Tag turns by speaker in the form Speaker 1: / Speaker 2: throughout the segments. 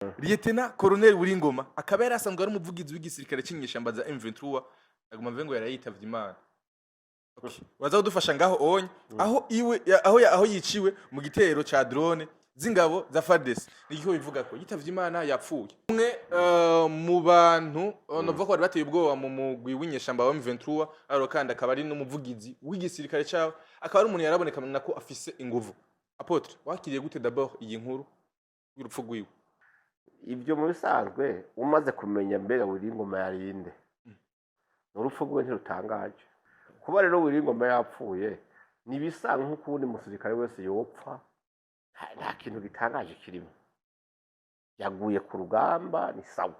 Speaker 1: Lieutenant Colonel Wiringoma akaba yari asanzwe ari umuvugizi w'igisirikare cy'inyeshamba za M23 aguma mvengo yarayitavye Imana. Okay. Waza kudufasha ngaho onye aho yiciwe mu gitero ca drone z'ingabo za FARDC. Niko bivuga ko yitavye Imana yapfuye. Umwe mu bantu novuga ko bari bateye ubwoba mu mugwi w'inyeshamba wa M23 aro kandi akaba ari n'umuvugizi w'igisirikare cyawo akaba ari umuntu yaraboneka nako afise inguvu. Apotre wakiriye gute d'abord iyi nkuru y'urupfu rwiwe?
Speaker 2: Ibyo mu bisanzwe umaze kumenya mbere Wiringoma yarinde urupfu rwe ntirutangaje kuba rero Wiringoma yapfuye nibisanga nk'ukundi musirikare wese yopfa nta kintu gitangaje kirimo yaguye ku rugamba ni sawa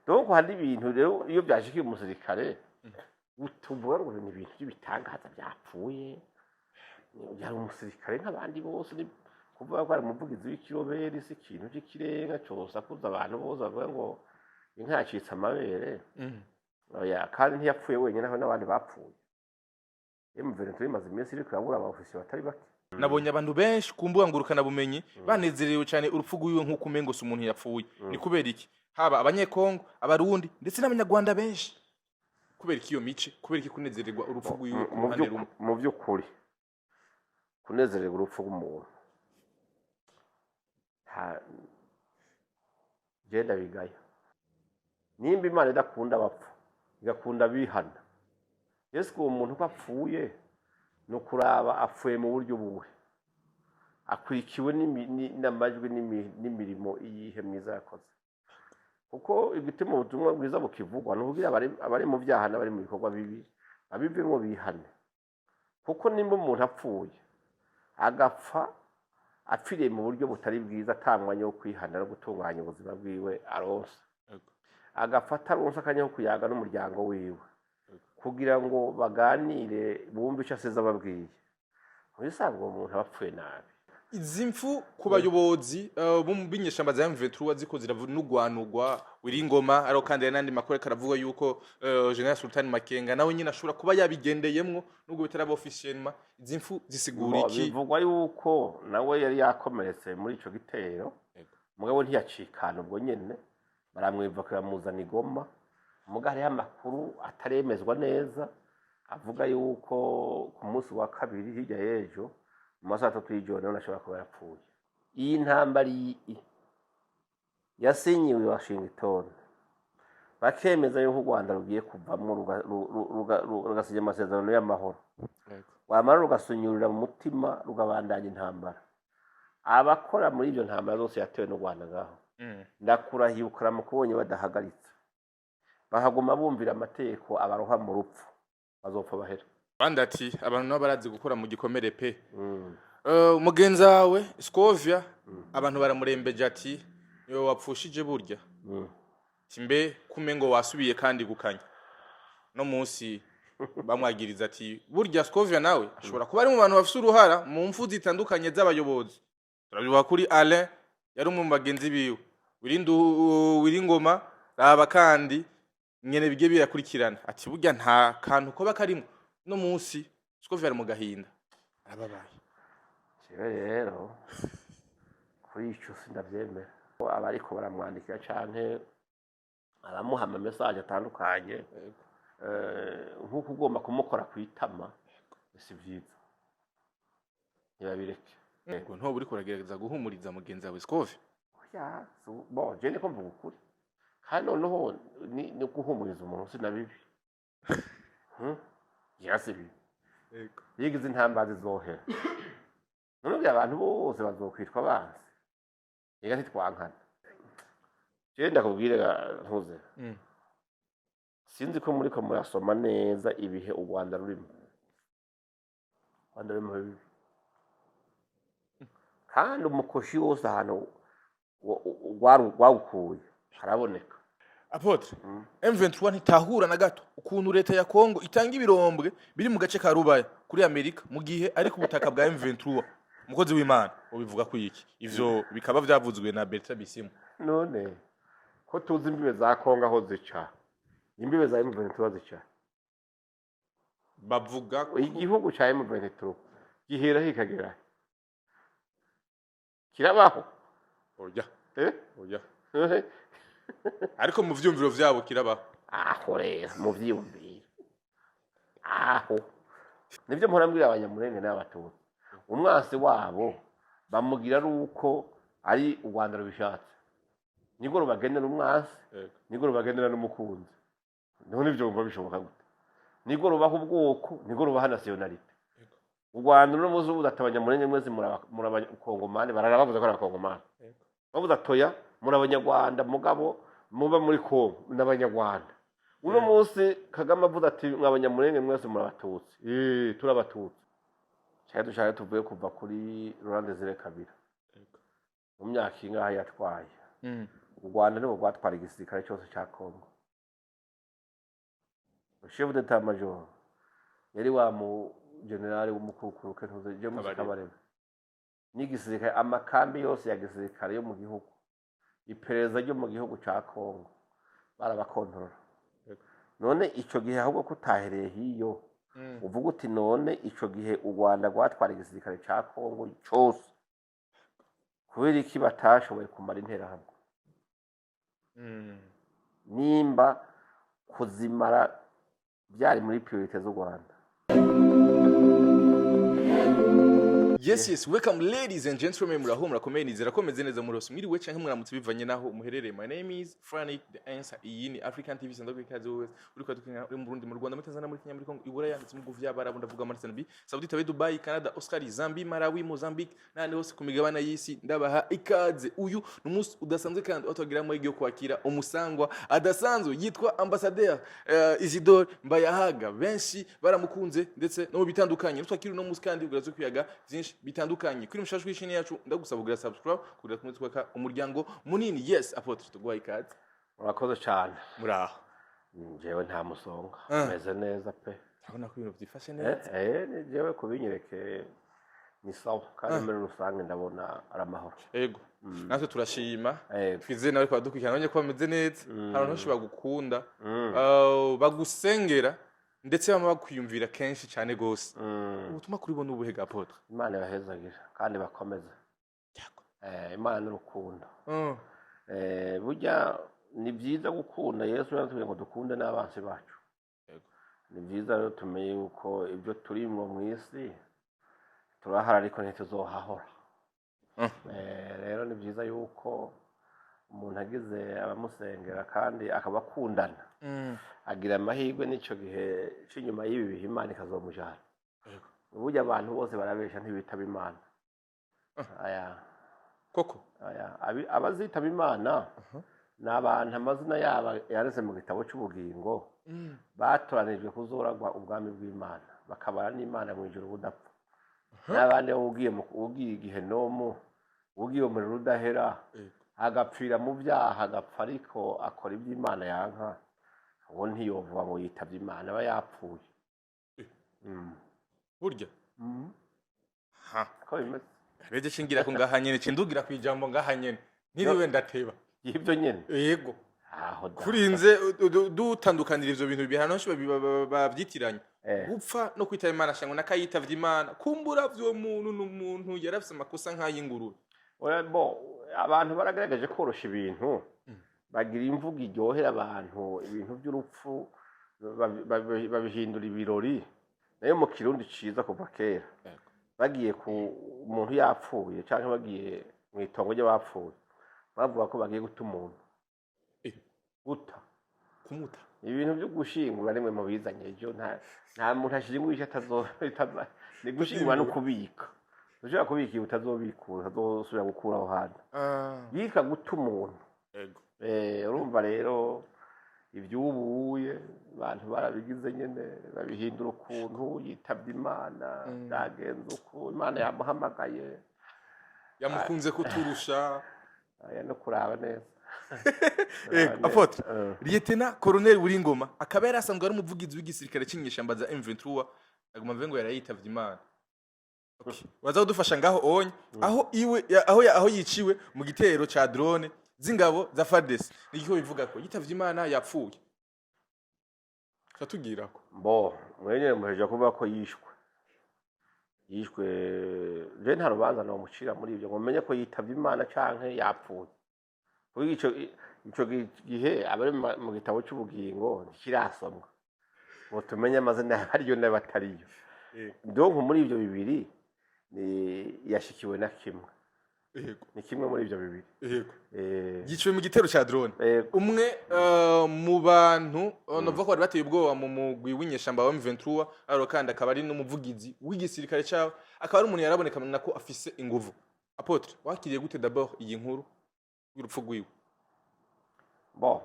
Speaker 2: donc hari ibintu rero iyo byashikiye umusirikare utuvuga ngo ni ibintu by'ibitangaza byapfuye yari umusirikare nk'abandi bose kuvuga ko ari umuvugizi w'ikiroberi si ikintu cy'ikirenga cyose akuza abantu bose bavuga ngo inka yacitse amabere oya kandi ntiyapfuye wenyine aho n'abandi bapfuye M23 imaze iminsi iri kurabura abofisiye batari bake
Speaker 1: nabonye abantu benshi kumbuga ngurukana bumenyi banezerewe cyane urupfu rwiwe nk'uko umengo se umuntu yapfuye ni kubera iki haba abanyekongo abarundi ndetse n'abanyarwanda benshi kubera iki iyo mice kubera iki kunezererwa urupfu rwiwe
Speaker 2: mu by'ukuri kunezererwa urupfu rw'umuntu genda bigaya nimba Imana idakunda abapfu igakunda bihana Yesu uwo muntu ko apfuye no kuraba apfuye mu buryo buwe akurikiwe n'amajwi n'imirimo iyihe myiza yakoze kuko igitimo ubutumwa bwiza bukivugwa n'ubwira abari mu byaha n'abari mu bikorwa bibi abivemo bihane kuko nimba umuntu apfuye agapfa apfiriye mu buryo butari bwiza atangwanye wo kwihana no gutunganya ubuzima bwiwe aronse agafata aronse akanya ko kuyaga n'umuryango wiwe kugira ngo baganire bumve icyo aseze ababwiye ubisanga uwo muntu abapfuye nabi
Speaker 1: izi mfu ku bayobozi b'inyeshamba za M23 ziko ziravunugwanugwa Wiringoma aro kandi n'andi makuru karavuga yuko General Sultan Makenga nawe nyine ashobora kuba yabigendeyemwo nubwo bitaraba officiellement izi mfu zisigura iki
Speaker 2: bivugwa yuko nawe yari yakomeretse muri ico gitero mugabo ntiyacikana ubwo nyene baramwivakira muzana igoma mugari y'amakuru ataremezwa neza avuga yuko ku munsi wa kabiri hirya y'ejo mu masaha 3 y'ijoro nawe ashobora kuba yapfuye iyi ntambari yasinyiwe Washington bakemeza yuko u Rwanda rugiye kuvamo rugasinya amasezerano y'amahoro wamara rugasunyurira mu mutima rugabandanya intambara abakora muri ibyo ntambara zose yatewe n'u Rwanda ngaho ndakurahiye ukaramu kubonye badahagaritse bahaguma bumvira amategeko abaroha mu rupfu bazopfa bahera
Speaker 1: bandi ati abantu nabo barazi gukora mu gikomere pe umugenza wawe Scovia abantu baramurembeje ati yo wapfushije burya kimbe kumengo wasubiye kandi gukanya no munsi bamwagiriza ati burya Scovia nawe ashobora kuba ari mu bantu bafite uruhara mu mfu zitandukanye z'abayobozi turabivuga kuri Alain yari mu bagenzi biwe Wiringoma raba kandi nyene bige birakurikirana ati burya nta kantu ko bakarimo no munsi Scovia mu gahinda arababaye
Speaker 2: rero kuri icyo sindabyemera abariko baramwandikira canke aramuhama message atandukanye nkuko ugomba kumukora kwitama si byiza yabireke
Speaker 1: ngo nto buri kuragerageza guhumuriza mugenzi wawe Scovia
Speaker 2: ya bo je ne kumva ukuri kandi noneho ni guhumuriza umuntu sinabibi yasibi yigize intambazi zohera none abantu bose bazokwitwa abanzi igati twankana je ndakubwire ntuze sinzi ko muri ko murasoma neza ibihe u Rwanda rurimo kandi umukoshi wose ahantu wawukuye haraboneka
Speaker 1: Apotre M23 ntitahura na gato ukuntu leta ya Kongo itanga ibirombwe biri mu gace ka Rubaya kuri Amerika mu gihe ari ku butaka bwa M23 umukozi w'Imana ubivuga ko iki ivyo bikaba byavuzwe na Bertrand Bisimwa
Speaker 2: none ko tuzi imbibe za Kongo aho zica imbibe za M23 zica
Speaker 1: bavuga ko
Speaker 2: igihugu cya M23 gihera hikagera kirabaho
Speaker 1: oya
Speaker 2: oya
Speaker 1: ariko mu vyumviro vyabo kirabaho
Speaker 2: aho rero mu vyiyumviro aho nivyo mpora mbwira abanyamurenge n'abatutsi umwasi wabo bamugira ari uko ari u Rwanda rubishatse nibwo rubagenera umwasi nibwo rubagenera n'umukunzi none ivyo bumva bishoboka gute nibwo rubaha ubwoko nibwo rubaha nationalite u Rwanda no muzi ubu atabanyamurenge mwese murabakongomani bararabavuze ko ari abakongomani bavuze atoya muri abanyarwanda mugabo muba muri Kongo n'abanyarwanda uno munsi Kagame avuze ati mwabanyamurenge mwese murabatutsi turabatutsi cyane dushaka tuvuye kuva kuri Laurent Désiré Kabila mu myaka ingahe yatwaye u Rwanda nibo rwatwara igisirikare cyose cya Kongo chef d'état major yari wa mu general w'umukukuru kentuze James Kabarebe n'igisirikare amakambi yose ya gisirikare yo mu gihugu iperereza ryo mu gihugu cya Kongo barabakontorora none ico gihe ahubwo kutahereye hiyo uvuga uti none ico gihe u Rwanda rwatwara igisirikare cya Kongo cyose kubera iki batashoboye kumara interahamwe nimba kuzimara byari muri priorite z'u Rwanda.
Speaker 1: Yes, welcome ladies and gentlemen, muraho murakomeye nizera ko meze neza muri mwiriwe canke muramutse bivanye naho muherereye. My name is Frank the Answer. Iyi ni African TV sanda kwikaze wese uri kwa tukina uri mu Burundi mu Rwanda muri Tanzania muri Kenya muri Kongo ibura yanditse mu guvya barabu ndavuga muri Tanzania Saudi Arabia Dubai Canada Australia Zambia Malawi Mozambique nandi hose ku migabane y'isi ndabaha ikaze. Uyu numunsi udasanzwe kandi atogira mu yo kwakira umusangwa adasanzwe yitwa Ambassadeur Isidore Mbayahaga. Benshi baramukunze ndetse no bitandukanye twakira no munsi kandi ugarazo kwiyaga byinshi bitandukanye kuri mushashwe ishini yacu ndagusaba kugira subscribe kugira kumwe twaka umuryango munini. Yes, Apotre tugwa ikaze.
Speaker 2: Murakoze cyane.
Speaker 1: Muraho.
Speaker 2: Jewe nta musonga meze neza pe.
Speaker 1: Urabona ko ibintu byifashe neza.
Speaker 2: Ni jewe kubinyereke ni sawa kandi muri rusange ndabona aramahoro.
Speaker 1: Yego. Natwe turashima. Twize nawe kwa dukwikana none ko bameze neza. Abantu benshi bagukunda. Bagusengera ndetse bama bakwiyumvira kenshi cyane gose. Ubutuma kuri bo n'ubuhe ga Apotre?
Speaker 2: Imana yahezagira kandi bakomeza.
Speaker 1: Yego.
Speaker 2: Imana n'urukundo. Burya ni byiza gukunda Yesu yatubwiye ngo dukunde n'abansi bacu.
Speaker 1: Yego.
Speaker 2: Ni byiza rero tumenye uko ibyo turimwo mu isi turahara ariko ntituzohahora. Rero ni byiza yuko umuntu agize abamusengera kandi akabakundana agira amahirwe n'icyo gihe cy'inyuma y'ibi bihe Imana ikazomujana. Burya abantu bose barabesha ntibitaba Imana.
Speaker 1: Koko
Speaker 2: abazitaba Imana n'abantu amazina yabo yarese mu gitabo cy'ubugingo batoranijwe kuzoragwa ubwami bw'Imana bakabara n'Imana mu ijuru budapfa. N'abandi ugiye igihenomu ugiye mu rudahera agapfira mu byaha agapfa ariko akora iby'Imana yanka uwo ntiyovuga ngo yitavye Imana aba yapfuye.
Speaker 1: Burya
Speaker 2: ko bimeze
Speaker 1: reje shingira ko ngahanyene cindugira kwijambo ngahanyene ntiriwe ndateba
Speaker 2: ibyo nyene.
Speaker 1: Yego
Speaker 2: aho
Speaker 1: kurinze dutandukanira ivyo bintu bihanoshe babyitiranye gupfa no kwitaba Imana shango nakayitavye Imana kumbura vyo muntu n'umuntu yarafise amakosa nk'ayingururu.
Speaker 2: Abantu baragaragaje korosha ibintu bagira imvugo iryohera abantu ibintu by'urupfu babihindura ibirori nayo mu Kirundi ciza kuva kera bagiye ku umuntu yapfuye cyangwa bagiye mu itongo ry'abapfuye bavuga ko bagiye guta umuntu
Speaker 1: kumuta
Speaker 2: ibintu byo gushingura rimwe mu bizanye ejo nta muntu ashinguye ni gushingura no kubika ushaka kubika utazobikura utazosubira gukura aho hantu yitwa guta umuntu. Urumva rero ibyubuye abantu barabigize nyene babihindura ukuntu yitavye Imana byagenze uko Imana yamuhamagaye
Speaker 1: yamukunze kuturusha
Speaker 2: no kuraba neza.
Speaker 1: Apotre Lieutenant Colonel Buringoma akaba yarasanzwe ari umuvugizi w'igisirikare cy'inyeshamba za M23 aguma mvengo yarayitavye Imana. Waza kudufasha ngaho onye aho yiciwe mu gitero ca drone zingabo za FARDC nigiko bivuga ko yitavye Imana yapfuye. Cyatugira ko
Speaker 2: mwenye muheje kuvuga ko yishwe je nta rubanza no mucira muri ibyo ngo menye ko yitavye Imana canke yapfuye kuri ico gihe abari mu gitabo cy'ubugingo ntikirasomwa ngo tumenye amazina y'abariyo n'abatariyo. Donc muri ibyo bibiri yashikiwe na kimwe. Ni kimwe muri ibyo bibiri.
Speaker 1: Giciwe mu gitero ca drone. Umwe mu bantu nova ko bateye ubwoba mu mugwi w'inyeshamba wa M23 aro kandi akaba ari n'umuvugizi w'igisirikare cyawe, akaba ari umuntu yaraboneka nako afise inguvu. Apotre, wakiriye gute d'abord iyi nkuru y'urupfu rwiwe?
Speaker 2: Bon,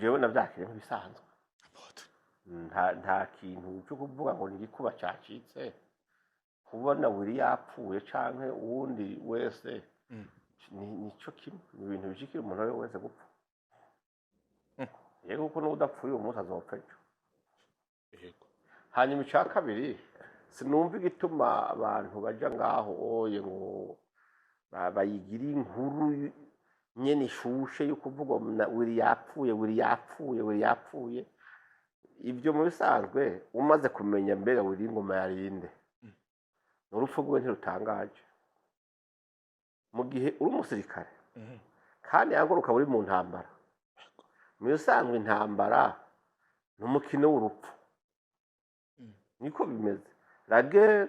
Speaker 2: jewe navyakiriye nk'ibisanzwe. Apotre, nta kintu cyo kuvuga ngo nigikuba cyacitse. Kubona wiri yapfuye canke uwundi wese nico kimwe, ni ibintu bishikira umuntu wese gupfa. Yego uko n'udapfuye umuntu azopfa ejo. Hanyuma icya kabiri sinumva igituma abantu baja ngaho oye ngo bayigira inkuru nyene ishushe yo kuvuga wiri yapfuye. Ibyo mu bisanzwe umaze kumenya mbere wiri ngoma yarinde. Urupfu rwe ntirutangaje. Mu gihe uri umusirikare kandi yanguruka uri mu ntambara, mu bisanzwe intambara n'umukino w'urupfu. Niko bimeze. La guerre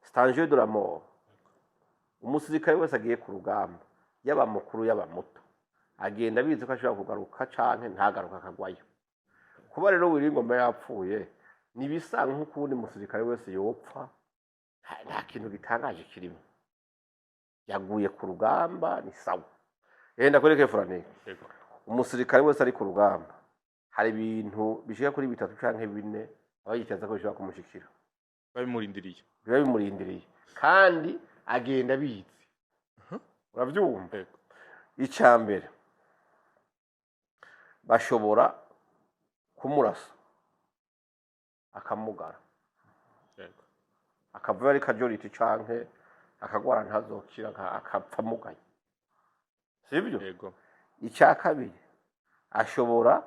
Speaker 2: c'est un jeu de la mort. Umusirikare wese agiye ku rugamba, yaba mukuru yaba muto, agenda bizi ko ashobora kugaruka canke ntagaruka akagwayo. Kuba rero wiri ngoma yapfuye nibisanga nk'uko ubundi musirikare wese yopfa, nta kintu gitangaje kirimo. Yaguye ku rugamba ni sawa. Yenda kwereke Frank. Umusirikare wese ari ku rugamba hari ibintu bishika kuri 3 canke 4 abayiteza ko bishobora kumushikira. Babimurindiriye. Kandi agenda bizi. Uravyumva? Icambere bashobora kumurasa akamugara. Akavuga ari kajoriti canke akagwara ntazokira akapfa mugaye. Sibyo? Yego. Icya kabiri ashobora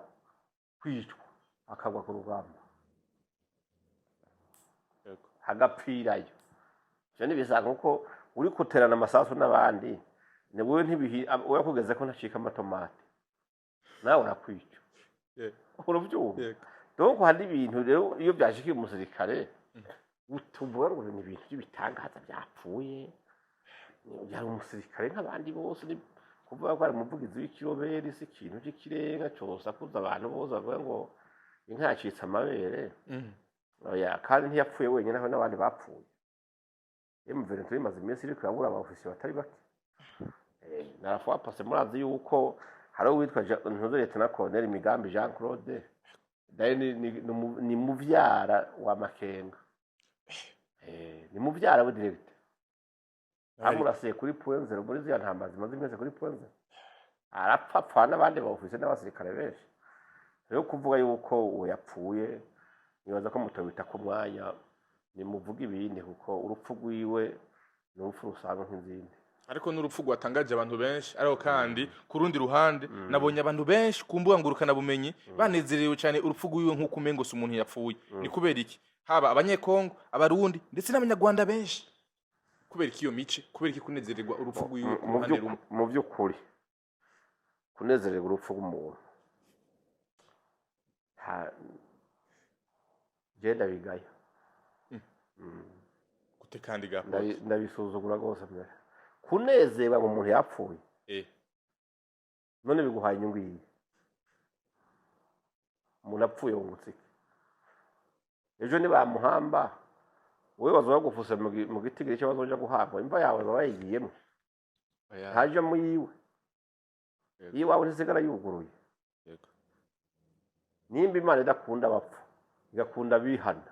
Speaker 2: kwicwa akagwa ku rugamba. Yego. Agapfirayo. Cyane bisanga uko uri kuterana amasasu n'abandi ne wewe ntibihi oya kugeze ko ntacika amatomate. Nawe urakwica. Yego. Uravyumva? Yego. Donc hari ibintu rero iyo byashikiye umusirikare utuvuga ngo ni ibintu by'ibitangaza byapfuye. Yari umusirikare nk'abandi bose ni kuvuga ko ari umuvugizi w'ikiroberi si ikintu cy'ikirenga cyose akuza abantu bose bavuga ngo inka yacitse amabere. Oya kandi ntiyapfuye wenyine aho n'abandi bapfuye. M23 imaze iminsi iri kurabura abofisiye batari bake. Narafuwa pase murazi yuko hari uwitwa Ntuzeretse na Colonel Migambi Jean Claude ni muvyara wa Makenga. Ni muvyara we direct. Amurasiye kuri point 0 muri ziya ntamazi maze imeze kuri point 0. Arapfa n'abandi bawufise n'abasirikare benshi. Rero kuvuga yuko uwo yapfuye nibaza ko mutobita ku mwanya ni muvuga ibindi kuko urupfu rwiwe n'urupfu rusanga nk'izindi.
Speaker 1: Ariko n'urupfu rwatangaje abantu benshi ariko kandi ku rundi ruhande nabonye abantu benshi kumbuga ngurukana bumenyi banezerewe cyane urupfu rwiwe nk'uko umengo se umuntu yapfuye. Ni kubera iki? Haba abanyekongo, abarundi ndetse n'abanyarwanda benshi. Kubera iki iyo mice? Kubera iki kunezererwa urupfu rwiwe ku ruhande rumwe?
Speaker 2: Mu by'ukuri kunezererwa urupfu rw'umuntu genda bigaya.
Speaker 1: Gute kandi gapo?
Speaker 2: Ndabisuzugura rwose mbere. Kunezerwa ngo umuntu yapfuye. None biguhaye inyungu iyi. Umuntu apfuye wungutsike. Ejo nibamuhamba wewe bazoba gufuse mu gitigiri cyo bazoja guhamba imva yawe bayigiyemo. Haje mu yiwe. Yiwe wawe ntisigara yuguruye. Yego. Nimba Imana idakunda abapfu igakunda bihana.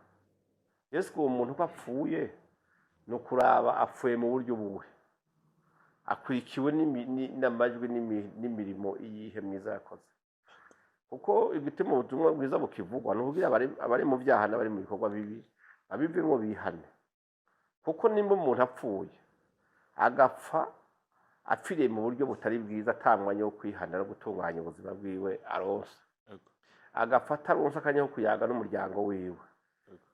Speaker 2: Yesu ko umuntu ko apfuye no kuraba apfuye mu buryo buwe. Akurikiwe n'amajwi n'imirimo iyihe mwiza yakoze. Kuko igitimo ubutumwa bwiza bukivugwa n'ubwira abari mu byaha n'abari mu bikorwa bibi abivemo bihane. Kuko nimba umuntu apfuye agapfa apfiriye mu buryo butari bwiza atangwanye wo kwihana no gutunganya ubuzima bwiwe aronse. Agapfa ataronse akanya ko kuyaga n'umuryango wiwe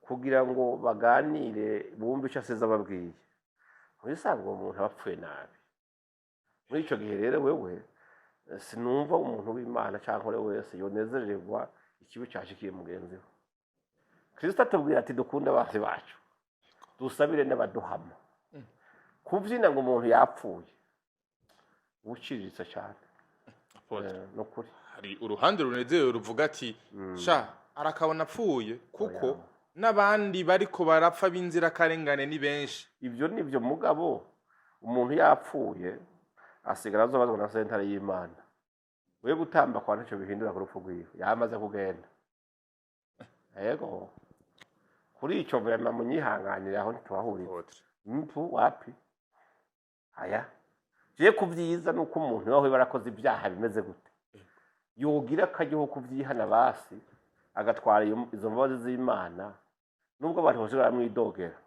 Speaker 2: kugira ngo baganire bumve icyo aseza ababwiye. Muri sango umuntu abapfuye nabi. Muri ico gihe rero wewe sinumva umuntu w'Imana cyangwa uri wese yonezererwa ikibi cyashikiye mugenzi we. Kristo atubwira ati dukunde abanzi bacu dusabire n'abaduhama. Kubyina ngo umuntu yapfuye uciriritse cyane no kuri
Speaker 1: hari uruhande runezerewe ruvuga ati sha arakabona apfuye kuko n'abandi bariko barapfa b'inzirakarengane ni benshi.
Speaker 2: Ibyo nibyo mugabo umuntu yapfuye asigara azobazwa na sentare y'Imana. We gutamba kwa ntacyo bihindura ku rupfu rwiwe yamaze kugenda. Yego kuri icyo vrema munyihanganira aho ntitwahurira mpu wapi aya je kubyiza nuko umuntu waho barakoze ibyaha bimeze gute yogira akajyeho kubyihana basi agatwara izo mbabazi z'Imana nubwo abantu bose baramwidogera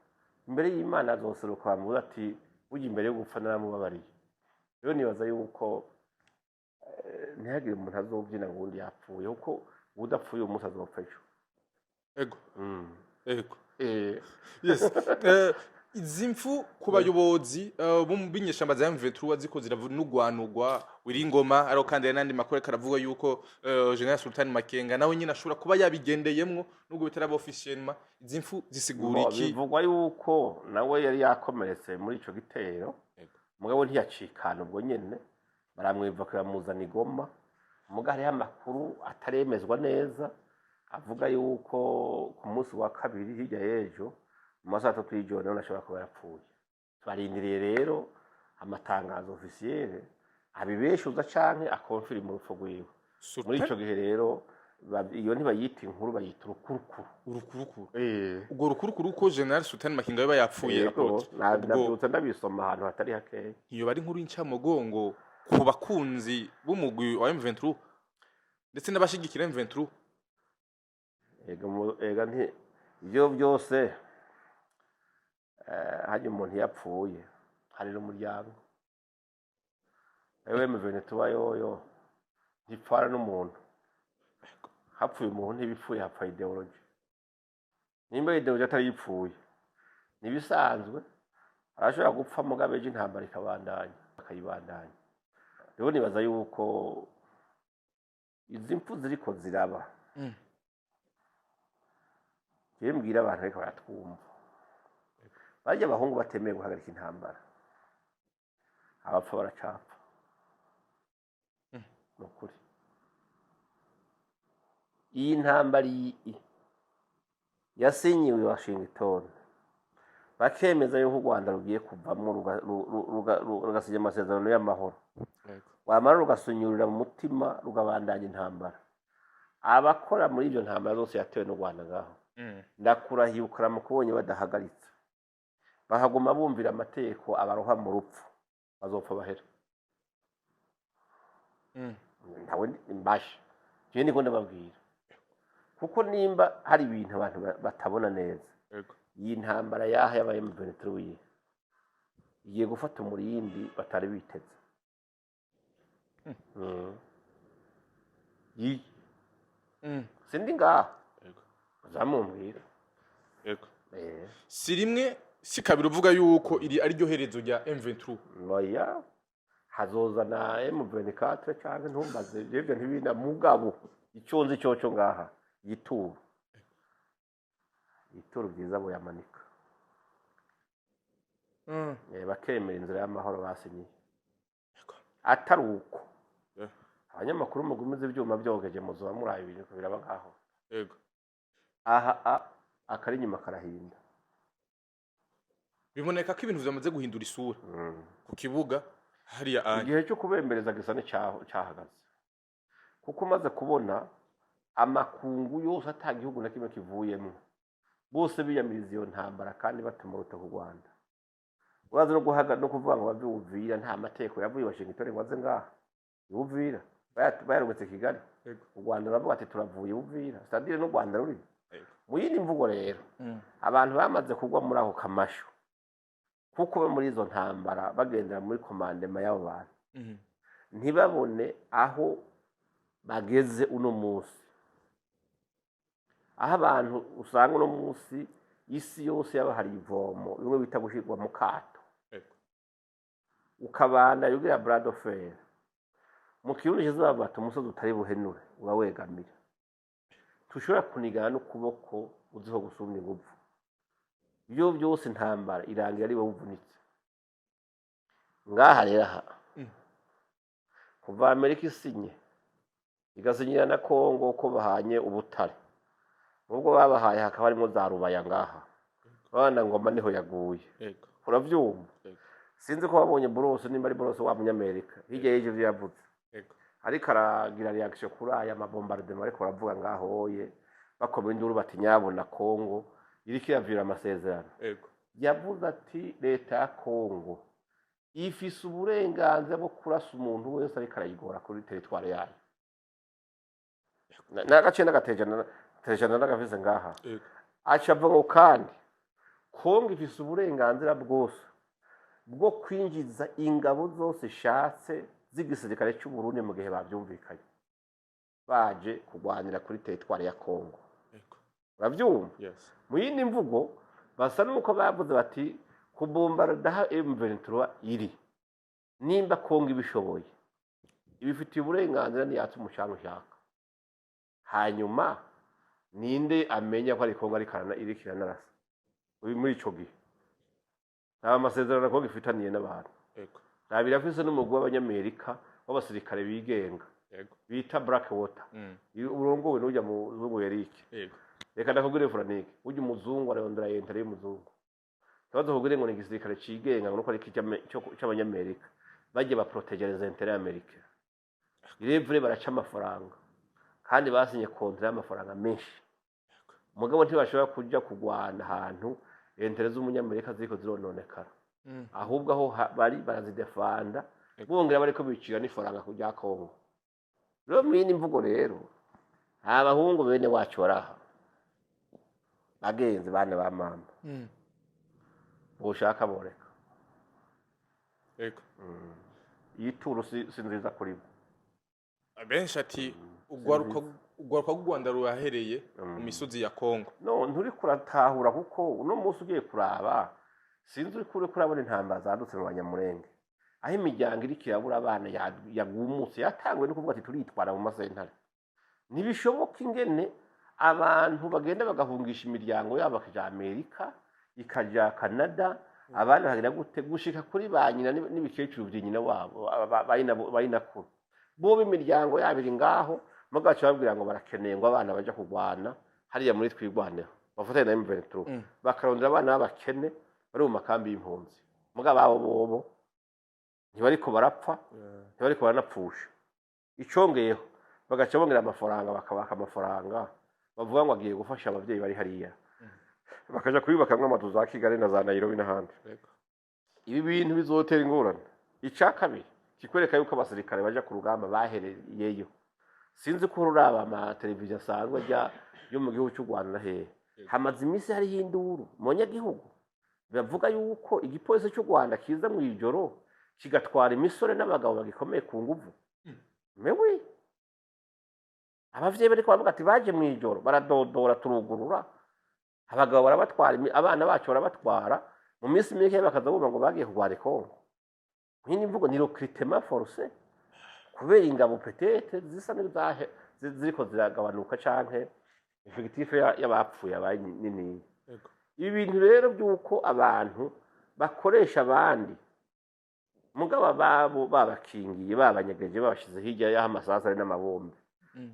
Speaker 2: imbere y'Imana azoseruka bamuvuga ati ujye imbere yo gupfa naramubabariye. Rero nibaza yuko ntihagire umuntu azobyina ngo undi yapfuye kuko udapfuye umunsi azopfa ejo.
Speaker 1: Ego ego yes izi mfu ku bayobozi b'inyeshamba za M23 ziko ziravunugwanugwa Wiringoma ariko kandi n'andi makuru karavuga yuko General Sultan Makenga nawe nyine ashobora kuba yabigendeyemwo nubwo bitari officiellement. Izi mfu zisigura iki?
Speaker 2: Bivugwa yuko nawe yari yakomeretse muri ico gitero mugabo ntiyacikana ubwo nyene baramwiva kuramuzana Igoma mugabo hariho amakuru ataremezwa neza avuga yuko ku munsi wa kabiri hirya y'ejo mu masaha 3 y'ijoro nawe ashobora kuba yapfuye. Twarindiriye rero amatangazo officiel abibeshuza canke akonfirma urupfu rwiwe. Muri ico gihe rero iyo ntibayita inkuru bayita urukurukuru. Ubwo rukurukuru ko General Sultan Makenga yaba yapfuye nabyutse ndabisoma ahantu hatari hakeye.
Speaker 1: Iyo bari inkuru y'incamugongo ku bakunzi b'umugwi wa M23 ndetse n'abashigikira M23.
Speaker 2: Ega nti ibyo byose hajya umuntu yapfuye hari n'umuryango. Ewe M23 yoyo ntipfara n'umuntu. Hapfuye umuntu ntibipfuye hapfa ideology. Nimba ideology atari yipfuye nibisanzwe arashobora gupfa mugabeje intambara ikabandanya akayibandanya. Rero nibaza yuko izi mfu ziriko ziraba mbwira abantu ariko baratwumva bajya abahungu batemeye guhagarika intambara abapfa baracapfa nukuri. Iyi ntambara yasinyiwe Washington bakemeza yuko u Rwanda rugiye kuvamo rugasinya amasezerano y'amahoro wamara rugasunyurira mu mutima rugabandanya intambara. Abakora muri ibyo ntambara zose yatewe n'u Rwanda ngaho ndakurahiye ukaramu kubonye badahagaritse bahaguma bumvira amategeko abaroha mu rupfu bazopfa bahera. Ntawe mbasha je niko ndababwira kuko nimba hari ibintu abantu batabona neza iyi ntambara yaha y'aba M23 igiye gufata umurindi batari biteze. Sindi ngaha zamumbwira
Speaker 1: si rimwe si kabiri uvuga yuko iri ari ryo herezo rya M23.
Speaker 2: Oya hazoza na M24 cyangwa ntumbaze ibyo ntibina mugabo icyonzi cyoco ngaha yituru byiza bo yamanika bakemera inzira y'amahoro basinyiye atari uko abanyamakuru mugumize ibyuma byogeje muzuba muri ayo bintu biraba ngaho aha akari nyuma karahinda.
Speaker 1: Biboneka ko ibintu byamaze guhindura isura ku kibuga hariya
Speaker 2: igihe cyo kubembereza gisa cyahagaze kuko umaze kubona amakungu yose atagihugu na kimwe kivuyemo bose biyamiriza iyo ntambara kandi batamuruta ku Rwanda. Uraza no guhaga no kuvuga ngo bavyuvira nta mateko yavuye Washington ngo aze ngaha yuvira bayarugetse Kigali u Rwanda bavuga ati turavuye uvira stadire no Rwanda ruri mu yindi mvugo rero abantu bamaze kugwa muri aho kamasho kuko muri izo ntambara bagendera muri commandement y'abo bantu ntibabone aho bageze uno munsi aho abantu usanga uno munsi isi yose yaba hari ivomo bimwe bita gushirwa mu kato ukabanda yugira brad of fair mu kirundi kizavuga bati umusozi utari buhenure uba wegamira tushobora kunigana n'ukuboko uziho gusumba ingufu ibyo byose intambara irangira ari wowe uvunitse ngaha rero aha kuva Amerika isinye igasinyira na Kongo ko bahanye ubutare nubwo babahaye hakaba harimo za rubaya ngaha abana ngoma niho yaguye uravyumva sinzi ko babonye Burose nimba ari Burose wa munyamerika hirya y'ivyo yavuze ariko aragira reaction kuri aya mabombardement ariko baravuga ngaho oye bakoma induru bati nyabona Kongo iriko yavira amasezerano yavuze ati leta ya Kongo ifise uburenganzira bwo kurasa umuntu wese ariko arayigora kuri territoire yayo n'agace n'agatejana n'agavize ngaha acavuga ngo kandi Kongo ifise uburenganzira bwose bwo kwinjiza ingabo zose ishatse z'igisirikare cy'u Burundi mu gihe bavyumvikanye baje kugwanira kuri territoire ya Kongo uravyumva mu yindi mvugo basa nuko bavuze bati kubombarda ha M23 iri nimba Kongo ibishoboye ibifitiye uburenganzira ni yatse umushanga ushaka hanyuma ninde amenya ko ari Kongo ari karana irikira narasa muri ico gihe aba masezerano ko gifitaniye n'abantu nabirafise n'umugwi w'abanyamerika w'abasirikare bigenga bita Blackwater urongowe n'ujya mu zungu Eric reka ndakubwire Franike ujya umuzungu arondera yentere y'umuzungu kabazo kugire ngo ni igisirikare cigenga nuko ari cy'abanyamerika bagiye baprotegereza intere y'Amerika irevure baraca amafaranga kandi basinye kontra y'amafaranga menshi mugabo ntibashobora kuja kugwana ahantu intere z'umunyamerika ziko zirononekara ahubwo aho bari barazidefanda bongera bariko bicira n'ifaranga kujya Kongo rero mwini mvugo rero abahungu bene wacu baraha bagenzi bane ba mama boshaka boreka yituru sinziza kuri bo
Speaker 1: abenshi ati ugwaruka rw'u Rwanda ruhahereye mu misozi ya Kongo
Speaker 2: no nturi kuratahura kuko uno munsi ugiye kuraba sinzi uri kurabona intambara zadutse mu Banyamurenge aho imiryango iri kirabura abana yagumutse yatangwe no kuvuga ati turitwara mu masentare nibishoboka ingene abantu bagenda bagahungisha imiryango yabo akaja Amerika ikaja Canada abana bagira gute gushika kuri banyina n'ibikecuru by'inyina wabo bayinakuru bo b'imiryango yabiri ngaho mugaca babwira ngo barakeneye ngo abana baje kugwana hariya muri twigwaneho bafatanye na M23 bakarondera abana b'abakene bari mu makambi y'impunzi mugabo abo bobo ntibariko barapfa ntibariko baranapfusha icongeyeho bagaca bongera amafaranga bakabaka amafaranga bavuga ngo agiye gufasha abavyeyi bari hariya bakaja kubibakamwe amazu za Kigali na za Nairobi n'ahandi ibi bintu bizotera ingorane icakabiri kikwereka yuko abasirikare baje ku rugamba bahereyeyo sinzi ko uraba ama televiziyo asanzwe yo mu gihugu cy'u Rwanda hehe hamaze imisi hari hinduru mu nyagihugu bavuga yuko igipolisi cy'u Rwanda kiza mu ijoro kigatwara imisore n'abagabo bagikomeye ku nguvu mewe abavyeyi bariko bavuga ati baje mu ijoro baradodora turugurura abagabo barabatwara abana bacu barabatwara mu minsi mike bakaza bumva ngo bagiye kugwara Kongo nk'ini mvugo ni recrutement forcé kubera ingabo petete zisa n'izahe ziriko ziragabanuka canke effectif y'abapfuye abaye nini ibi bintu rero byuko abantu bakoresha abandi mugabo babo babakingiye babanyegeje babashize hirya y'aho amasasa ari n'amabombe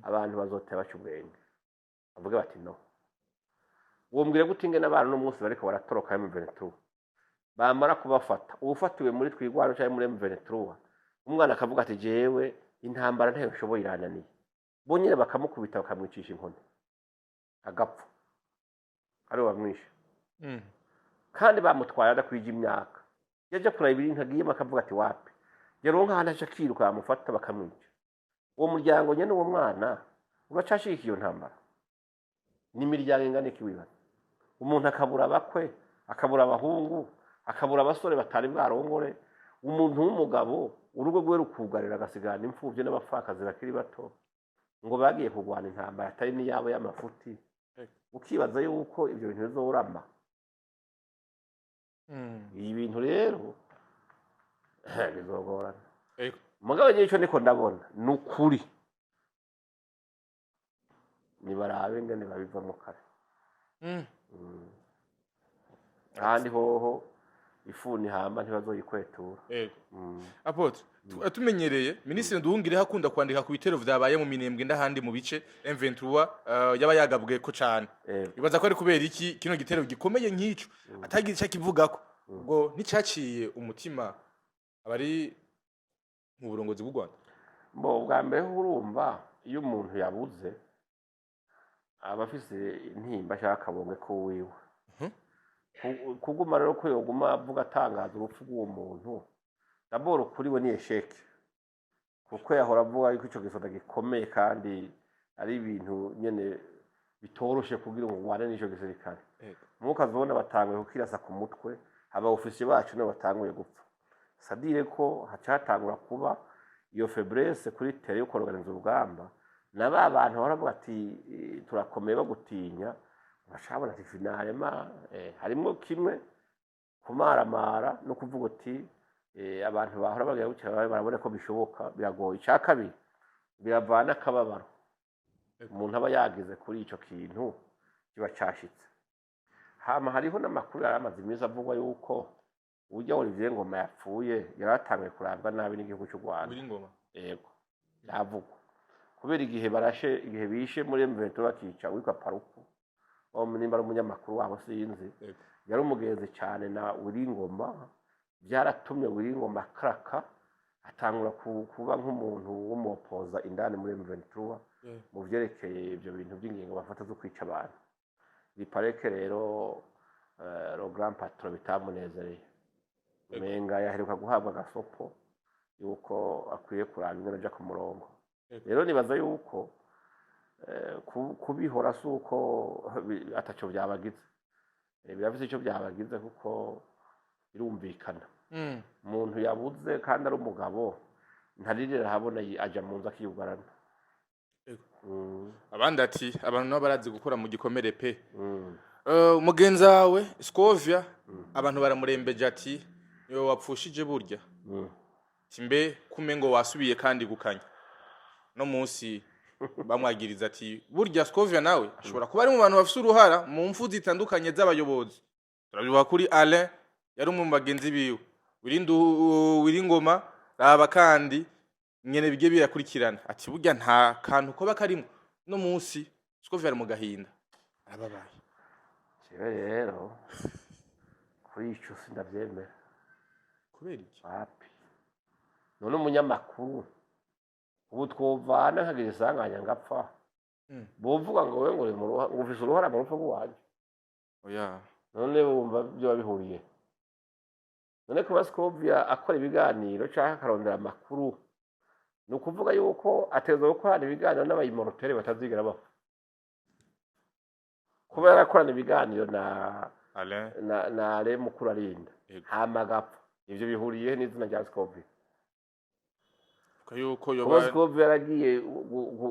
Speaker 2: abantu bazotera bacubwenge bavuga bati no uwo mbwire gutinge n'abantu no munsi bariko baratoroka M23 bamara kubafata ubufatiwe muri twigwano cyane muri M23 umwana akavuga ati jewe intambara ntayo nshoboye irananiye bonyine bakamukubita bakamwicisha inkoni agapfa ari bamwisha kandi bamutwara adakwije imyaka yaje kuraba ibintu agiye makavuga ati wapi yaronka hana shakiruka bamufata bakamwica uwo muryango nyene uwo mwana ubacashika iyo ntambara ni miryango ingane kiwibaza umuntu akabura bakwe akabura abahungu akabura abasore batari bwarongore umuntu w'umugabo urugo rwe rukugarira agasigana imfuvye n'abapfakazi bakiri bato ngo bagiye kugwana intambara atari niyabo y'amafuti ukibaza yuko ibyo bintu bizorama ibi bintu rero bizogorana mugabo n'ico niko ndabona nukuri nibarabe ngene babivamo kare ahandi hoho ifuni hamba ntibazoyikwetura
Speaker 1: yego apotre tumenyereye minisitiri Nduhungire hakunda kwandika ku bitero vyabaye mu Minembwe ndahandi mu bice M23 yaba yagabwe ko cane ibaza ko ari kubera iki kino gitero gikomeye nk'ico atagira ica kivugako ubwo nticaciye umutima abari mu burongozi bw'u Rwanda
Speaker 2: bo bwa mbere urumva iyo umuntu yabuze aba afise intimba ashaka kabonge ko wiwe kuguma rero ko yoguma avuga atangaza urupfu rw'uwo muntu daboro kuri we ni esheke kuko yahora avuga yuko ico gisoda gikomeye kandi ari ibintu nyene bitoroshe kugira ngo ngwane n'ico gisirikare muka zone batanguye kukirasa ku mutwe aba ofisiye bacu no batanguye gupfa sadire ko hacatangura kuba iyo faiblesse kuri tere yo koroganiza urugamba naba abantu baravuga ati turakomeye bagutinya bashabona ati finale ma harimo kimwe kumaramara no kuvuga ati abantu bahora bagira gutya barabona ko bishoboka biragoye cyakabiri biravana akababaro umuntu aba yagize kuri ico kintu kiba cashitse hama hariho n'amakuru yaramaze imisi avugwa yuko urya Olivier Ngoma yapfuye yaratangiye kurabwa nabi n'igihugu cy'u Rwanda yego yavugwa kubera igihe bishe muri M23 bakica witwa Paruku nimba ari umunyamakuru wabo sinzi yari umugenzi cyane na Uringoma byaratumye Uringoma kraka atangura kuba nk'umuntu w'umupoza indani muri M23 mu byerekeye ibyo bintu by'ingingo bafata zo kwica abantu bipareke rero le grand patron bitamunezereye menga yaheruka guhabwa gasopo yuko akwiye kuranga aja ku murongo rero nibaza yuko kubihora suko ataco byabagize birafise ico byabagize kuko birumvikana umuntu yabuze kandi ari umugabo ntaririra habona aja mu nzu akiyugarana
Speaker 1: abandi ati abantu nabo barazi gukora mu gikomere pe umugenzi wawe Scovia abantu baramurembeje ati yo wapfushije burya kimbe kumengo wasubiye kandi gukanya no munsi bamwagiriza ati burya Scovia nawe ashobora kuba ari mu bantu bafite uruhara mu mfu zitandukanye z'abayobozi turabivuga kuri Alain yari umwe mu bagenzi biwe Wiringoma raba kandi nyene bige birakurikirana ati burya nta kantu ko bakarimo no munsi Scovia ari mu gahinda ababaye
Speaker 2: rero kuri ico sindavyemera
Speaker 3: kubera iki
Speaker 2: wapi none umunyamakuru ubu twovana nkagira isanganya ngapfa bovuga ngo we ngo ufise uruhara mu rupfu rwanje
Speaker 1: oya
Speaker 2: none bumva byo babihuriye none kuba Scovia akora ibiganiro cyangwa akarondera amakuru ni ukuvuga yuko ateza gukorana ibiganiro n'abayimoroteri batazigera bapfa kuba yarakorana ibiganiro na Alain mukuru arinda hama agapfa ivyo bihuriye n'izina rya Scovia
Speaker 1: yuko yoba
Speaker 2: Scovia yaragiye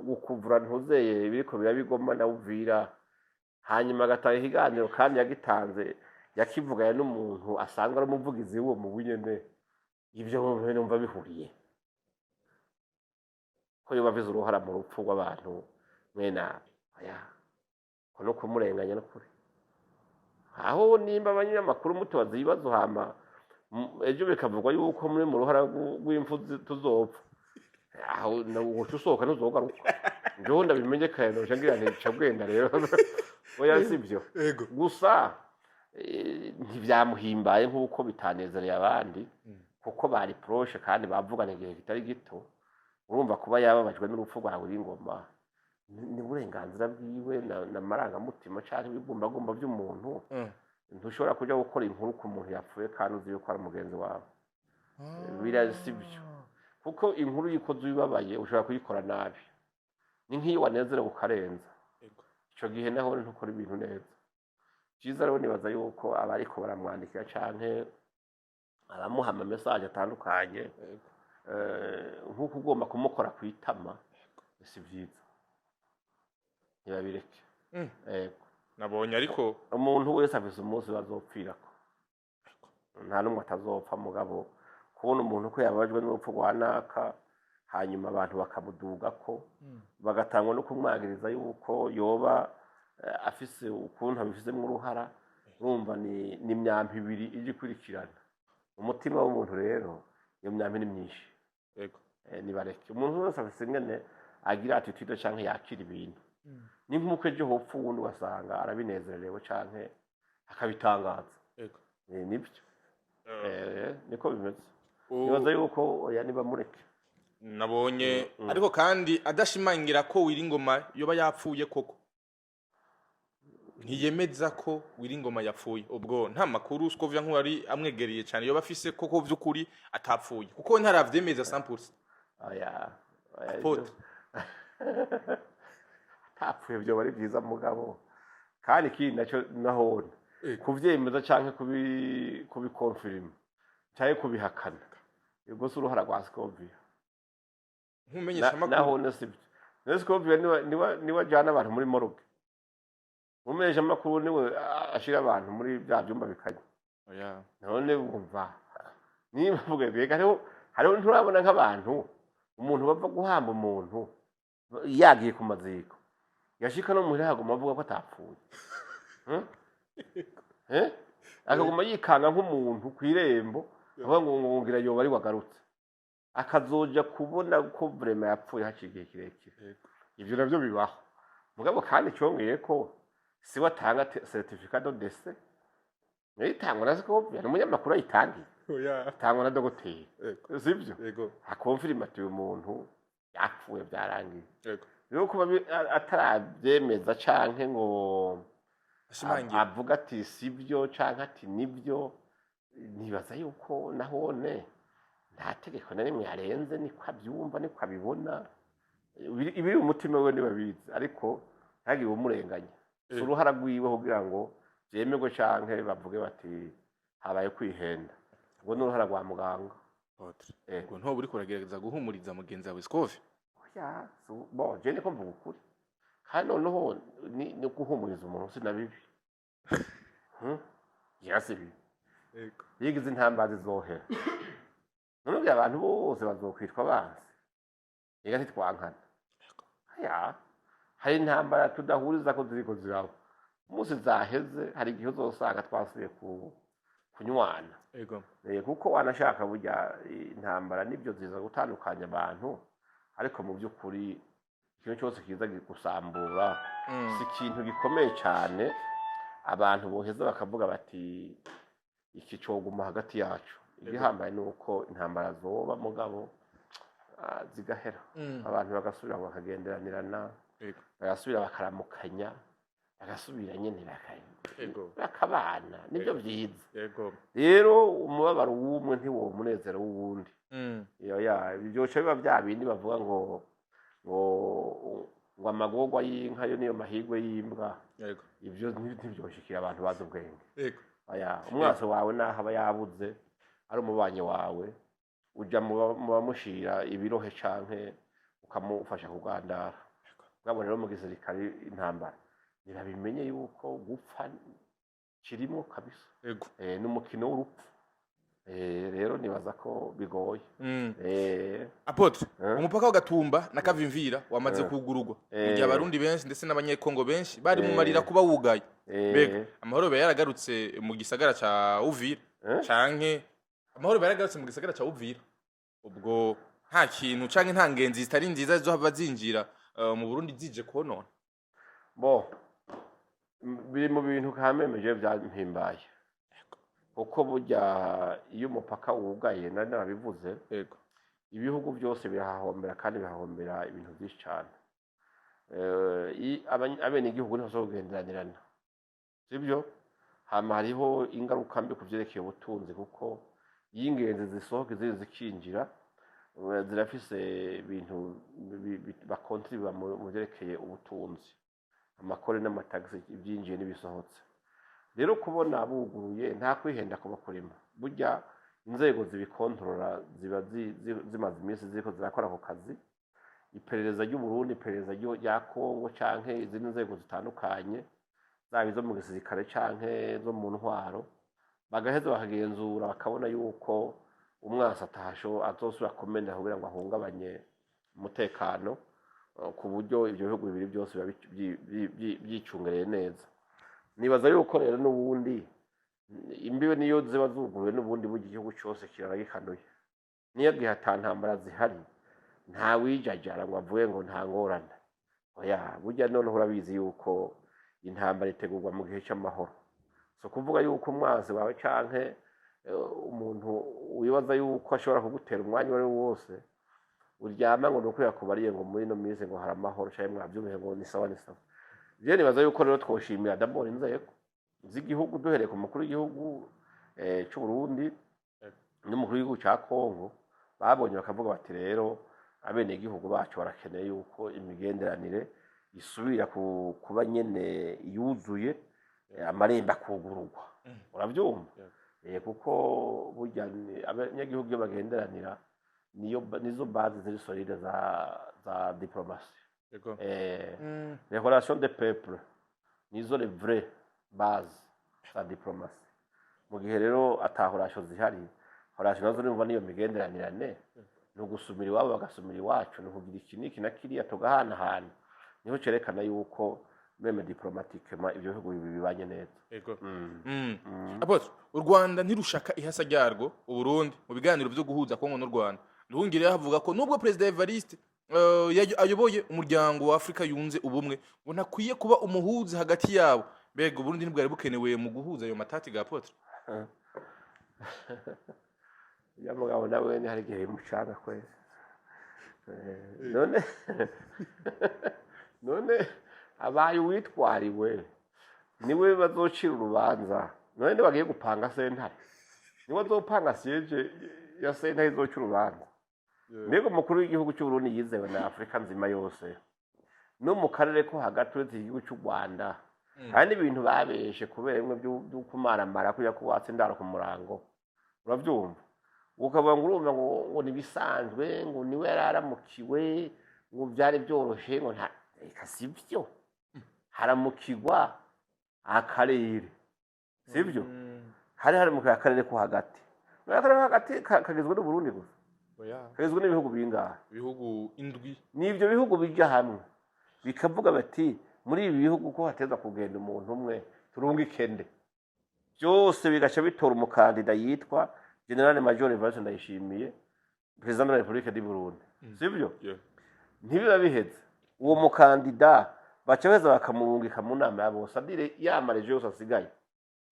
Speaker 2: gukuvura ntuzeye biriko birabigoma na Uvira hanyuma agataha ikiganiro kandi yagitanze yakivuganye n'umuntu asanzwe ari umuvugizi w'uwo mu bunyene ivyo numva bihuriye ko yoba avize uruhara mu rupfu rw'abantu mwena aya ko no kumurenganya no kuri aho nimba abanyamakuru mutubaza ibibazo hama ejo bikavugwa yuko muri mu ruhara rw'imfu tuzopfa aho uco usohoka ntuzogaruka njo ndabimenye kare no jangira ntica bwenda rero oya sivyo gusa ntivyamuhimbaye nk'uko bitanezereye abandi kuko bari proche kandi bavugana igihe kitari gito urumva kuba yababajwe n'urupfu rwa Wiringoma ni burenganzira bwiwe na marangamutima canke ibigombagomba by'umuntu ntushobora kuja gukora inkuru ku muntu yapfuye kandi uzi yuko ari umugenzi wawe birasivyo kuko inkuru yikoze ubibabaye ushobora kuyikora nabi ni nk'iyo wanezerewe ukarenza ico gihe naho ntukora ibintu neza cyiza rero nibaza yuko abariko baramwandikira canke abamuha ama message atandukanye nk'uko ugomba kumukora kwitama si vyiza ntibabireke
Speaker 1: nabonye ariko
Speaker 2: umuntu wese afise umunsi bazopfirako nta n'umwe atazopfa mugabo kubona umuntu ko yababajwe n'urupfu rwa naka hanyuma abantu bakamuduga ko bagatangwa no kumwagiriza yuko yoba afise ukuntu abifizemo uruhara urumva ni imyambi ibiri ije ikurikirana umutima w'umuntu rero iyo myambi ni myinshi
Speaker 1: yego
Speaker 2: nibareke umuntu wese afise ingene agira attitude canke yakira ibintu ni nk'uko ejo hopfa uwundi ugasanga arabinezerewe canke akabitangaza
Speaker 1: yego
Speaker 2: nibyo niko bimeze nibaza yuko oya nibamureke
Speaker 1: nabonye ariko kandi adashimangira ko Wiringoma yoba yapfuye koko ntiyemeza ko Wiringoma yapfuye ubwo nta makuru Scovia nk'uwari amwegereye cyane yoba afise koko vy'ukuri atapfuye kuko ntaravyemeza 100%.
Speaker 2: oya
Speaker 1: Apotre
Speaker 2: atapfuye byo bari byiza mugabo kandi ikindi nacyo nahone kuvyemeza canke kubikonfirma cyangwa kubihakana ubwo si uruhara rwa Scovia
Speaker 1: nkumenyesha makuru
Speaker 2: nahone sibyo Scovia niwe ajana abantu muri morgue umenyesha amakuru niwe ashira abantu muri bya byumba bikanye
Speaker 1: oya
Speaker 2: none bumva niba mvuga bega hariho nturabona nk'abantu umuntu bava guhamba umuntu yagiye ku maziko yashika no muhira haguma avuga ko atapfuye akaguma yikanga nk'umuntu kw'irembo avuga ngo ngira yoba ari wagarutse akazoja kubona ko vrema yapfuye haciye kirekire ivyo navyo bibaho mugabo kandi cyongeye ko si watanga certificat de décès nitangwa na Scovia n'umunyamakuru ayitangiye
Speaker 1: oya
Speaker 2: tangwa na dogoteri sivyo
Speaker 1: yego
Speaker 2: akonfirma ati umuntu yapfuye byarangiye
Speaker 1: yego
Speaker 2: rero kuba atarabyemeza canke ngo
Speaker 1: ashimangira
Speaker 2: avuga ati sibyo canke ati nibyo nibaza yuko nahone nta tegeko na rimwe yarenze niko abyumva niko abibona ibiri umutima we nibabizi ariko ntagire umurenganya si uruhara rwiwe kugira ngo byemerwe canke bavuge bati habaye kwihenda ubwo ni uruhara rwa muganga
Speaker 1: ubwo ntoba uri kuragerageza guhumuriza mugenzi wawe Scovia
Speaker 2: oya bo je niko mvuga ukuri kandi noneho ni guhumuriza umuntu sinabibi yasi bibi
Speaker 1: yego
Speaker 2: yigize intambazi zohera none abantu bose bazokwitwa abanzi ega ntitwankana ya hari intambara tudahuriza ko ziriko ziraba umunsi zaheze hari igihe uzosanga twasubiye kunywana
Speaker 1: yego
Speaker 2: kuko wanashaka burya intambara nibyo ziza gutandukanya abantu ariko mu by'ukuri ikintu cyose kiza gusambura si ikintu gikomeye cyane abantu boheza bakavuga bati iki coguma hagati yacu igihambaye nuko intambara zoba mugabo zigahera abantu bagasubira bakagenderanirana bagasubira bakaramukanya bagasubira nyene bakabana nibyo byiza rero umubabaro w'umwe ntiwo munezero w'uwundi ibyoca biba bya bindi bavuga ngo amagorwa y'inka yo niyo mahigwe y'imbwa ibyo ntibyoshikira abantu bazi ubwenge umwaso wawe naho aba yabuze ari umubanyi wawe ujya mu bamushira ibirohe canke ukamufasha kugandara ngabo rero mu gisirikare intambara nirabimenye yuko gupfa kirimo kabisa n'umukino w'urupfu rero nibaza ko bigoye
Speaker 1: Apotre umupaka wa Gatumba na Kavimvira wamaze kugurugwa mu gihe abarundi benshi ndetse n'abanyekongo benshi bari mu marira kuba wugaye mbega amahoro yaragarutse mu gisagara ca Uvira canke amahoro yaragarutse mu gisagara ca Uvira ubwo nta kintu canke nta ngenzi zitari nziza zo hava zinjira mu Burundi zije konona
Speaker 2: bo biri mu bintu kamemeje byampimbaye uko burya iyo umupaka wugaye nari nabivuze ibihugu byose birahahombera kandi bihahombera ibintu byinshi cyane abene igihugu niho zogenderanirana sibyo hama hariho ingaruka mbi kuvyerekeye ubutunzi kuko iyo ingenzi zisohoka izindi zikinjira zirafise ibintu bakontriba mu vyerekeye ubutunzi amakore n'amatagisi ibyinjiye n'ibisohotse rero kubona buguruye nta kwihenda kuba kurima burya inzego zibikontorora ziba zimaze iminsi ziriko zirakora ako kazi iperereza ry'u Burundi iperereza rya Kongo canke izindi nzego zitandukanye zaba izo mu gisirikare canke zo mu ntwaro bagaheza bakagenzura bakabona yuko umwasi atasho azosubira kumena kugira ngo ahungabanye umutekano ku buryo ibyo bihugu bibiri byose biba byicungereye neza. Nibaza yuko rero n'ubundi imbibe niyo ziba zuguruwe n'ubundi buryo igihugu cyose kiraragikanuye. Niyo gihe atantambara zihari nta wijajara ngo avuye ngo nta ngorane. Oya, burya noneho urabizi yuko intambara itegurwa mu gihe cy'amahoro. So kuvuga yuko umwanzi wawe canke umuntu wibaza yuko ashobora kugutera umwanya wari wose uryama ngo nuko yakubariye ngo muri no minsi ngo hari amahoro cyangwa mwabyumve ngo ni sawa. Je nibaza yuko rero twoshimira d'abord inzego z'igihugu duhereye ku mukuru w'igihugu cy'u Burundi n'umukuru w'igihugu cya Kongo babonye bakavuga bati rero abene igihugu bacu barakeneye yuko imigenderanire isubira kuba nyene yuzuye amaremba kugururwa. Urabyumva? Kuko burya abanyagihugu iyo bagenderanira nizo base ziri solide za diplomasi. Les relations de peuple nizo les vraies bases za diplomasi. Mu gihe rero atahorasho zihari, horasho nazo nimva niyo migenderanirane no gusumira iwabo bagasumira iwacu no kugira ikiniki na kiriya tugahanahana, niho cerekana yuko meme diplomatikema ibyo bihugu bibanye neza.
Speaker 1: Apotre, u Rwanda ntirushaka ihasa ryarwo u Burundi mu biganiro byo guhuza Kongo n'u Rwanda. Nduhungire havuga ko nubwo President Evariste ayoboye umuryango wa Afrika yunze ubumwe ngo ntakwiye kuba umuhuzi hagati yabo. Mbega u Burundi ntibwari bukenewe mu guhuza ayo matati ga Apotre?
Speaker 2: Ya mugabo nawe ni hari gihe mucanga kwese. None abaye witwariwe niwe bazocira urubanza. None bagiye gupanga sentare. Niwe bazopanga siege ya sentare izocira urubanza. Nego mukuru w'igihugu cy'u Burundi yizewe na Afrika nzima yose. No mu karere ko hagati y'igihugu cy'u Rwanda. Kandi ibintu babeshe kubera bimwe by'ukumaramara kuya kubatse ndaro ku murango. Urabyumva? Ukavuga ngo urumva ngo nibisanzwe ngo niwe yararamukiwe ngo byari byoroshe ngo nta sibyo. Haramukirwa akarere. Sibyo? Hari mu akarere ko hagati. Akarere hagati kagizwe n'u Burundi gusa. Kagizwe n'ibihugu bingahe?
Speaker 1: Ibihugu indwi.
Speaker 2: Nibyo bihugu bija hamwe. Bikavuga bati muri ibi bihugu ko hateza kugenda umuntu umwe turunga ikende. Byose bigaca bitora umukandida yitwa General Major Evariste Ndayishimiye, President de la République du Burundi. Sibyo? Ntibiba biheze. Uwo mukandida bacabeza bakamurungika mu nama yabo sadire yamareje yose asigaye.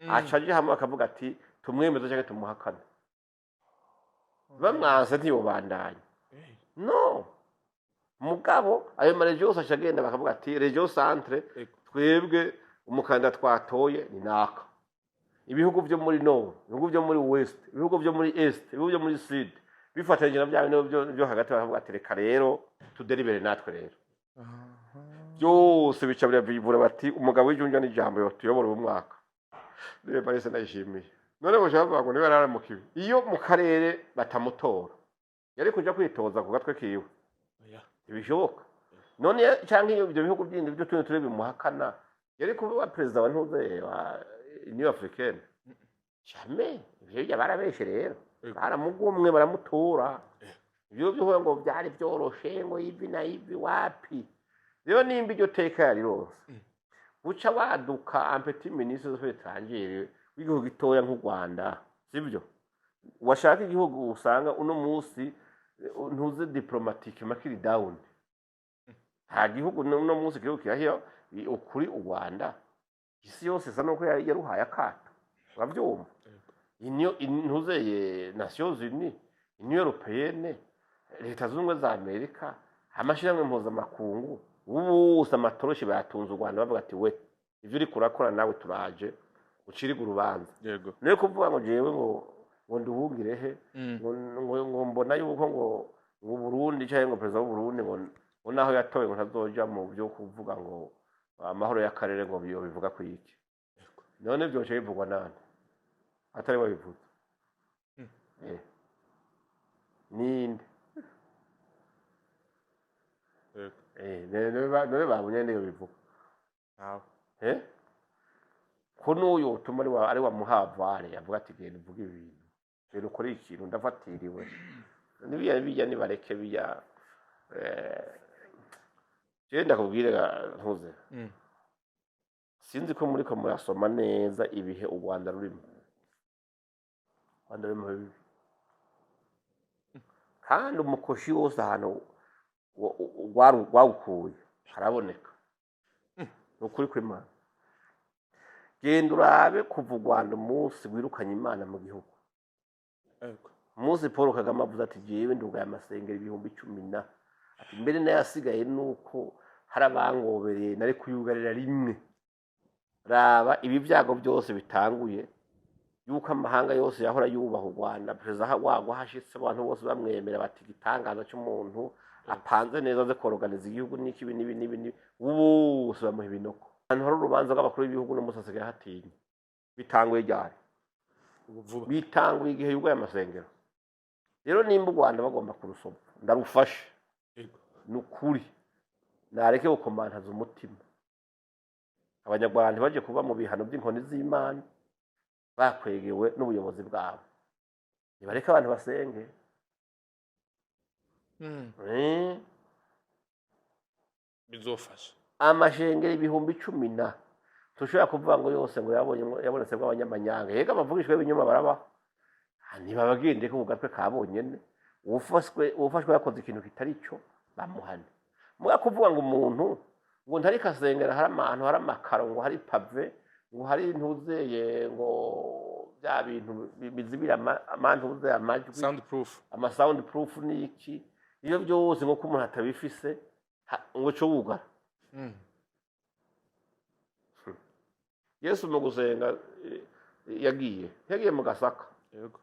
Speaker 2: Acaje hamwe akavuga ati tumwemeza cyangwa tumuhakana. Bamwanze ntiyobandanye. No. Mugabo ayo mareje yose ashagenda bakavuga ati Region Centre twebwe umukandida twatoye ni naka. Ibihugu byo muri Nord, ibihugu byo muri West, ibihugu byo muri East, ibihugu byo muri Sud bifatanyije na byo hagati bakavuga ati reka rero tudelibere natwe rero. Byose bicabira bivura bati umugabo w'ijunja n'ijambo yotuyobora umwaka. Reba Paris Ndayishimiye. None bashaka ngo niwe yararamukiwe. Iyo mu karere batamutora yari kuja kwitoza ku gatwe kiwe. Ibishoboka. None cyangwa ibyo bihugu byindi byo tune turebe muhakana yari kuba president wa ntuze wa Union Africaine. Jamais ibyo barabeshe rero. Baramugumwe baramutora. Ibyo byo ngo byari byoroshe ngo ibi na ibi wapi. Rero nimba iryo teka yari rose. Buca waduka un petit ministre des étrangers w'igihugu gitoya nk'u Rwanda. Sibyo? Washaka igihugu usanga uno munsi ntuze diplomatique makiri down. Nta gihugu no munsi gihugu kirahiyo ukuri u Rwanda. Isi yose isa nuko yaruhaye akato. Urabyumva? Ntuzeye Nations Unies, Union Européenne, Leta Zunze za Amerika, amashyirahamwe mpuzamakungu, bose amatoroshi bayatunze u Rwanda bavuga ati we ivyo uri kurakora nawe turaje uciriga urubanza.
Speaker 1: Yego.
Speaker 2: Niyo kuvuga ngo jewe ngo nduhungire he ngo mbona yuko ngo Burundi cyangwa ngo president w'u Burundi ngo naho yatowe ngo ntazoja mu byo kuvuga ngo amahoro y'akarere ngo bivuga ku iki. None byo cyo bivugwa nane atari babivuze. Ninde? None babunye ndiyo bivuga. Ko n'uyu utuma ari wa muhavare avuga ati genda uvuga ibintu rero ukora ikintu ndafatiriwe nibiya nibareke biya genda kubwire ntuze sinzi ko muri ko murasoma neza ibihe u Rwanda rurimo bibi kandi umukoshi wose ahantu wawukuye haraboneka nukuri kw'Imana genda urabe kuva u Rwanda umunsi wirukanye Imana mu gihugu umunsi Paul Kagame avuze ati jewe ndugaye amasengero 10,000 ati mbere nayasigaye nuko hari abangobereye nari kuyugarira rimwe raba ibi byago byose bitanguye yuko amahanga yose yahora yubaha u Rwanda perezida wagwa hashitse abantu bose bamwemera bati gitangaza cy'umuntu apanze neza ze koroganiza igihugu n'ikibi nibi ubu bamuha ibinoko abantu hari urubanza rw'abakuru b'ibihugu n'umusasigaye hatinya bitanguye ryari bitanguye igihe yugaye amasengero rero nimba u Rwanda bagomba kurusoma ndarufashe nukuri nareke gukomantaza umutima abanyarwanda baje kuba mu bihano by'inkoni z'Imana bakwegewe n'ubuyobozi bwabo nibareke abantu basenge
Speaker 1: bizofasha
Speaker 2: amashengero 10,000 tushobora kuvuga ngo yose ngo yabonetse bw'abanyamanyanga yega bavugishwe ibinyoma baraba niba bagende ko ugatwe kabonyene ufashwe yakoze ikintu kitari cyo bamuhane muga kuvuga ngo umuntu ngo ntari kasengera hari ahantu hari amakaro ngo hari pave ngo hari ntuzeye ngo bya bintu bizibira amantuze amajwi sound proof niki iyo byose ngo kumuntu atabifise ngo cyo wugara Yesu mu gusenga yagiye mu Gasaka
Speaker 1: yego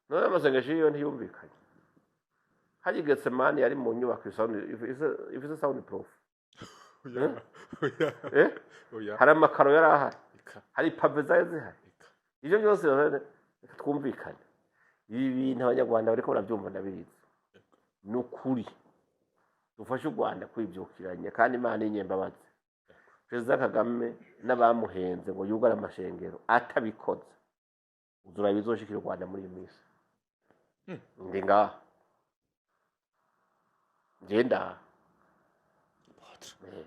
Speaker 2: none amasengesho yo ntiyumvikanye hari Getsemani yari mu nyubako ifise sound proof hari amakaro yari ahari hari pave zari zihari ibyo byose twumvikanye ibi bintu abanyarwanda bariko barabyumva ndabizi ni ukuri dufashe u Rwanda kwibyukiranya kandi Imana inyembabazi Perezida Kagame n'abamuhenze ngo yugara amashengero atabikoze uzura bizoshikira u Rwanda muri iyi minsi ndi ngaha ngenda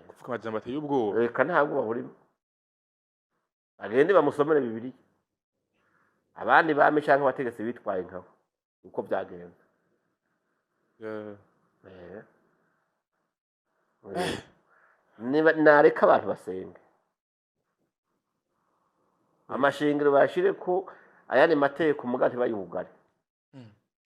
Speaker 1: kuvuga amajambo ateye ubwoba
Speaker 2: reka ntabwo bahurimo agende bamusomere Bibiliya abandi bami cyangwa abategetsi bitwaye nkabo uko byagenze nareka abantu basenge amashengero bashire ko ayandi mateko mugati bayugare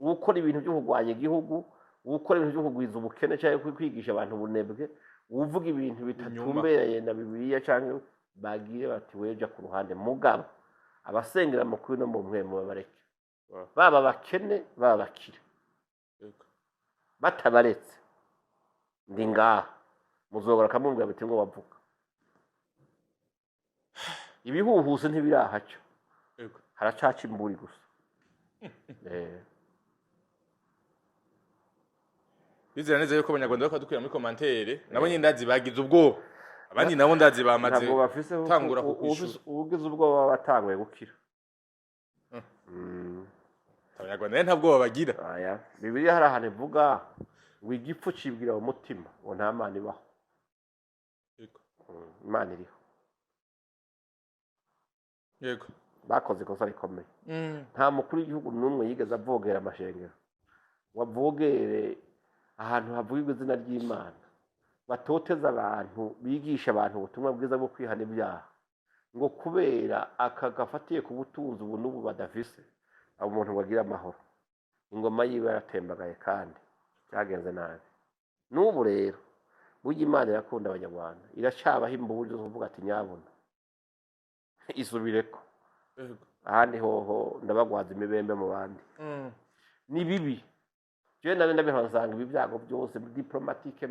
Speaker 2: ukora ibintu byo kugwanya igihugu ukora ibintu byo kugwiza ubukene cyangwa kwigisha abantu ubunebwe uvuga ibintu bitatumbereye na Bibiliya cyangwa bagire bati weja ku ruhande mugabo abasengera mu kuri no mu mwemo babareke baba bakene baba bakire batabaretse ndi ngaha muzobora kamumbwa biti ngo bavuga ibihuhuse ntibirahaca haracaca imburi gusa
Speaker 1: bizera neza yuko abanyarwanda bakadukwira muri commentaire nabo nyindazi bagize ubwo abandi nabo ndazi bamaze tangura kukwishura
Speaker 2: ugize ubwo baba batanguye gukira
Speaker 1: abanyarwanda ntabwo babagira
Speaker 2: aya Bibiliya hari ahantu ivuga ngo igipfu cibwira mu mutima ngo nta Mana ibaho Imana iriho
Speaker 1: yego
Speaker 2: bakoze ikosa rikomeye nta mukuru w'igihugu n'umwe yigeze avogera amashengero wavogere ahantu havugirwa izina ry'Imana batoteza abantu bigisha abantu ubutumwa bwiza bwo kwihana ibyaha ngo kubera akagafatiye ku butunzi ubu n'ubu badafise abo umuntu ngo agira amahoro ingoma yiwe yaratembagaye kandi byagenze nabi n'ubu rero burya Imana irakunda abanyarwanda iracabaho imbuburyo zo kuvuga ati nyabona isubireko ahandi hoho ndabagwaza imibembe mu bandi ni bibi je nabe ndabihansanga ibi byago byose diplomatique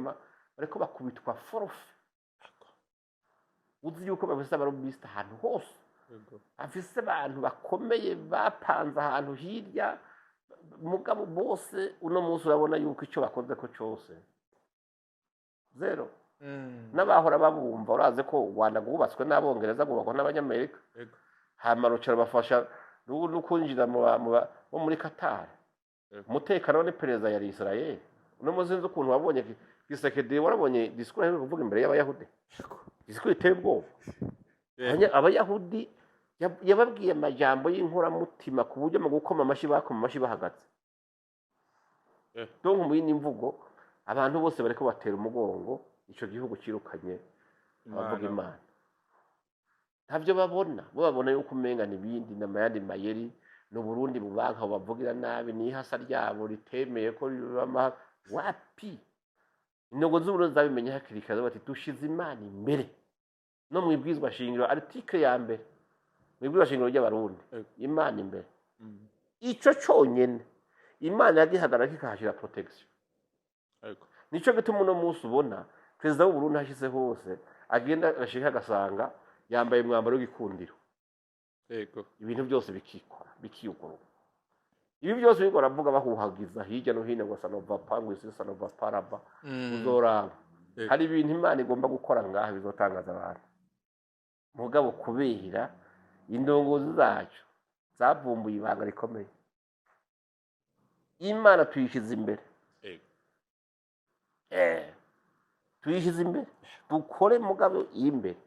Speaker 2: bariko bakubitwa forfe uzi yuko bafise abarobista ahantu hose afise abantu bakomeye bapanze ahantu hirya mugabo bose uno munsi urabona yuko icyo bakoze ko cyose zero n'abahora babumva uraze ko u Rwanda rwubatswe n'abongereza rwubakwa n'abanyamerika hama rucara bafasha no kwinjira bo muri Qatar umutekano ni perezida ya Israel uno muzinzi ukuntu wabonye Gisekedi warabonye disikuru aheruka kuvuga imbere y'abayahudi disikuru iteye ubwoba abayahudi yababwiye amajambo y'inkoramutima ku buryo mu gukoma amashyi bakoma amashyi bahagaze donc mu yindi mvugo abantu bose bariko batera umugongo ico gihugu kirukanye abavuga Imana ntavyo babona bo babona yuko umenga n'ibindi n'amayandi mayeri no Burundi bubanka bavugira nabi n'ihasa ryabo ritemeye ko bibama wapi indogo z'Uburundi zabimenya hakiri kare bati dushize Imana imbere no mwibwizwa shingiro article ya mbere mwibwizwa shingiro ry'abarundi Imana imbere ico cyonyene Imana yagihagarara kikahashira protection nico gituma uno munsi ubona perezida w'u Burundi hashize hose agenda agashika agasanga yambaye umwambaro w'igikundiro ibintu byose bikikora bikiyuguru ibi byose biko ravuga bahuhagiza hirya no hino ngo sanova pangu isi sanova paraba uzoraba hari ibintu Imana igomba gukora ngaha bizotangaza abantu mugabo kubehira indongozi zacu zavumbuye ibanga rikomeye Imana tuyishize imbere tuyishize imbere dukore mugabo imbere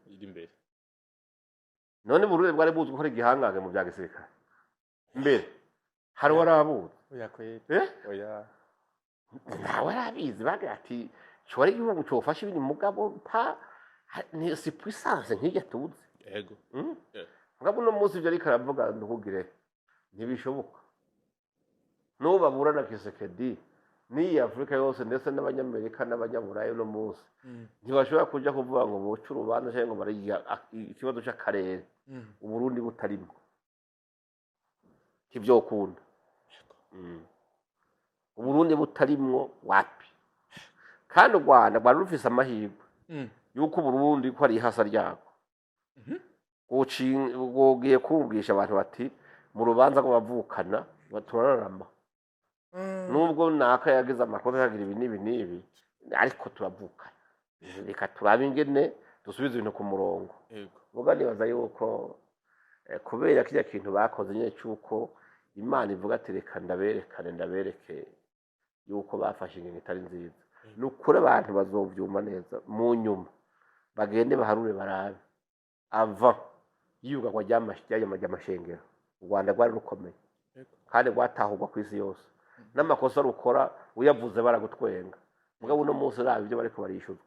Speaker 2: none Burundi bwari buzi gukora igihangange mu bya gisirikare mbere hari warabuze
Speaker 1: oya
Speaker 2: nawe arabizi bagira ati cyori igihugu cyofasha ibindi mugabo pa ni si puissance nk'ijya tuzi
Speaker 1: yego
Speaker 2: mugabo no munsi byo ariko aravuga ndukugire ntibishoboka no baburana Kisekedi ni Afrika yose ndetse n'abanyamerika n'abanyaburayi no munsi ntibashobora kuja kuvuga ngo boca urubanza cyangwa ngo bariya ikibazo cy'akarere Uburundi butarimo kivyokunda Uburundi butarimwo wapi kandi u Rwanda rwari rufise amahirwe yuko Burundi ko ari ihasa ryako ugiye kumvisha abantu bati mu rubanza ko bavukana baturarama nubwo naka yagize amakosa yagira ibi nibi ariko turavukana reka turabe ingene dusubiza ibintu ku murongo vuga nibaza yuko kubera kijya kintu bakoze nyine cyuko Imana ivuga ati reka ndabereke yuko bafashe ingingo itari nziza nukuri abantu bazovyuma neza mu nyuma bagende baharure barabe ava yuga kwa ry'amashengero u Rwanda rwari rukomeye kandi rwatahurwa ku isi yose n'amakosa rukora uyavuze baragutwenga mugabo uno munsi rabi byo bariko barishuzwa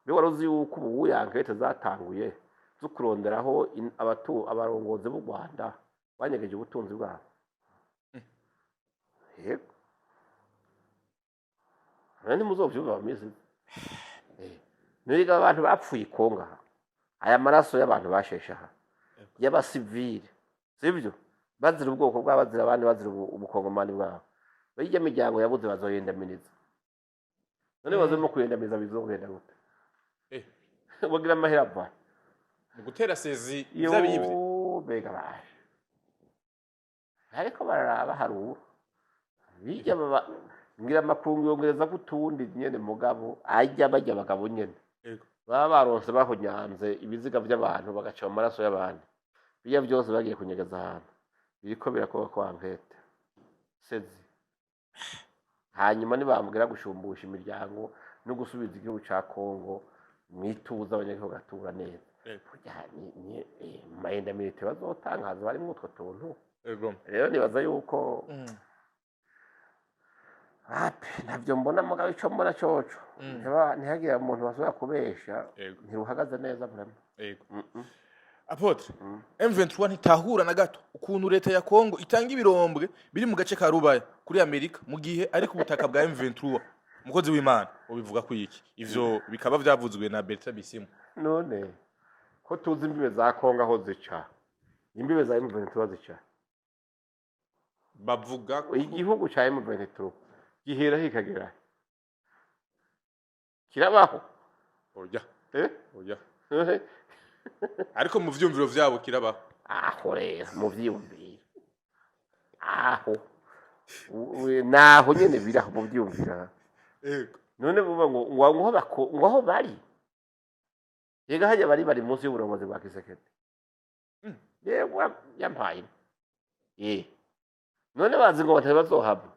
Speaker 2: biwaruzi yuko ubu yankete zatanguye zo kuronderaho abarongozi b'u Rwanda banyegeje ubutunzi bwabo yego nani muzovyuba bamize niga abantu bapfuye Konga aya maraso y'abantu basheshaha y'abasivile sivyo bazira ubwoko bw'abazira abandi bazira ubukongomani bwabo bijya miryango yabuze bazoyendaminiza none bazemo kuyendamiza bizogenda gute bagira amahera ava
Speaker 1: gutera sezi zabiyibye
Speaker 2: bega baje ariko bararaba haruru bijya baba ngira makungu yongereza kutundi nyene mugabo ajya bajya bagabo nyene baba baronse bahonyanze ibiziga by'abantu bagaca amaraso y'abandi biya byose bagiye kunyegeza ahantu biriko birakoba kwa nkete sezi hanyuma nibambwira gushumbusha imiryango no gusubiza igihugu ca Kongo mwituza abanyagihugu gatura neza ni mayenda milite bazotangaza bari mu utwo tuntu rero nibaza yuko ntabyo mbona mugabo ico mbona coco ntihagira umuntu basubira kubesha ntiruhagaze neza vraiment
Speaker 1: Apotre M23 ntitahura na gato ukuntu leta ya Kongo itanga ibirombwe biri mu gace ka Rubaya kuri Amerika mu gihe ari ku butaka bwa M23 umukozi w'Imana ubivuga ko iki ivyo bikaba byavuzwe na Bertrand Bisimwa
Speaker 2: none ko tuzi imbibe za Kongo aho zica imbibe za M23 zica
Speaker 1: bavuga ko
Speaker 2: igihugu ca M23 gihera hikagera kirabaho
Speaker 1: oya oya ariko mu vyumviro vyabo kirabaho
Speaker 2: aho rero mu vyumviro aho naho nyene biraho mu vyumviro none buba ngo aho bari yega hajya bari munsi y'uburongozi bwa Kisekedi yego yampaye none bazi ngo batari bazohava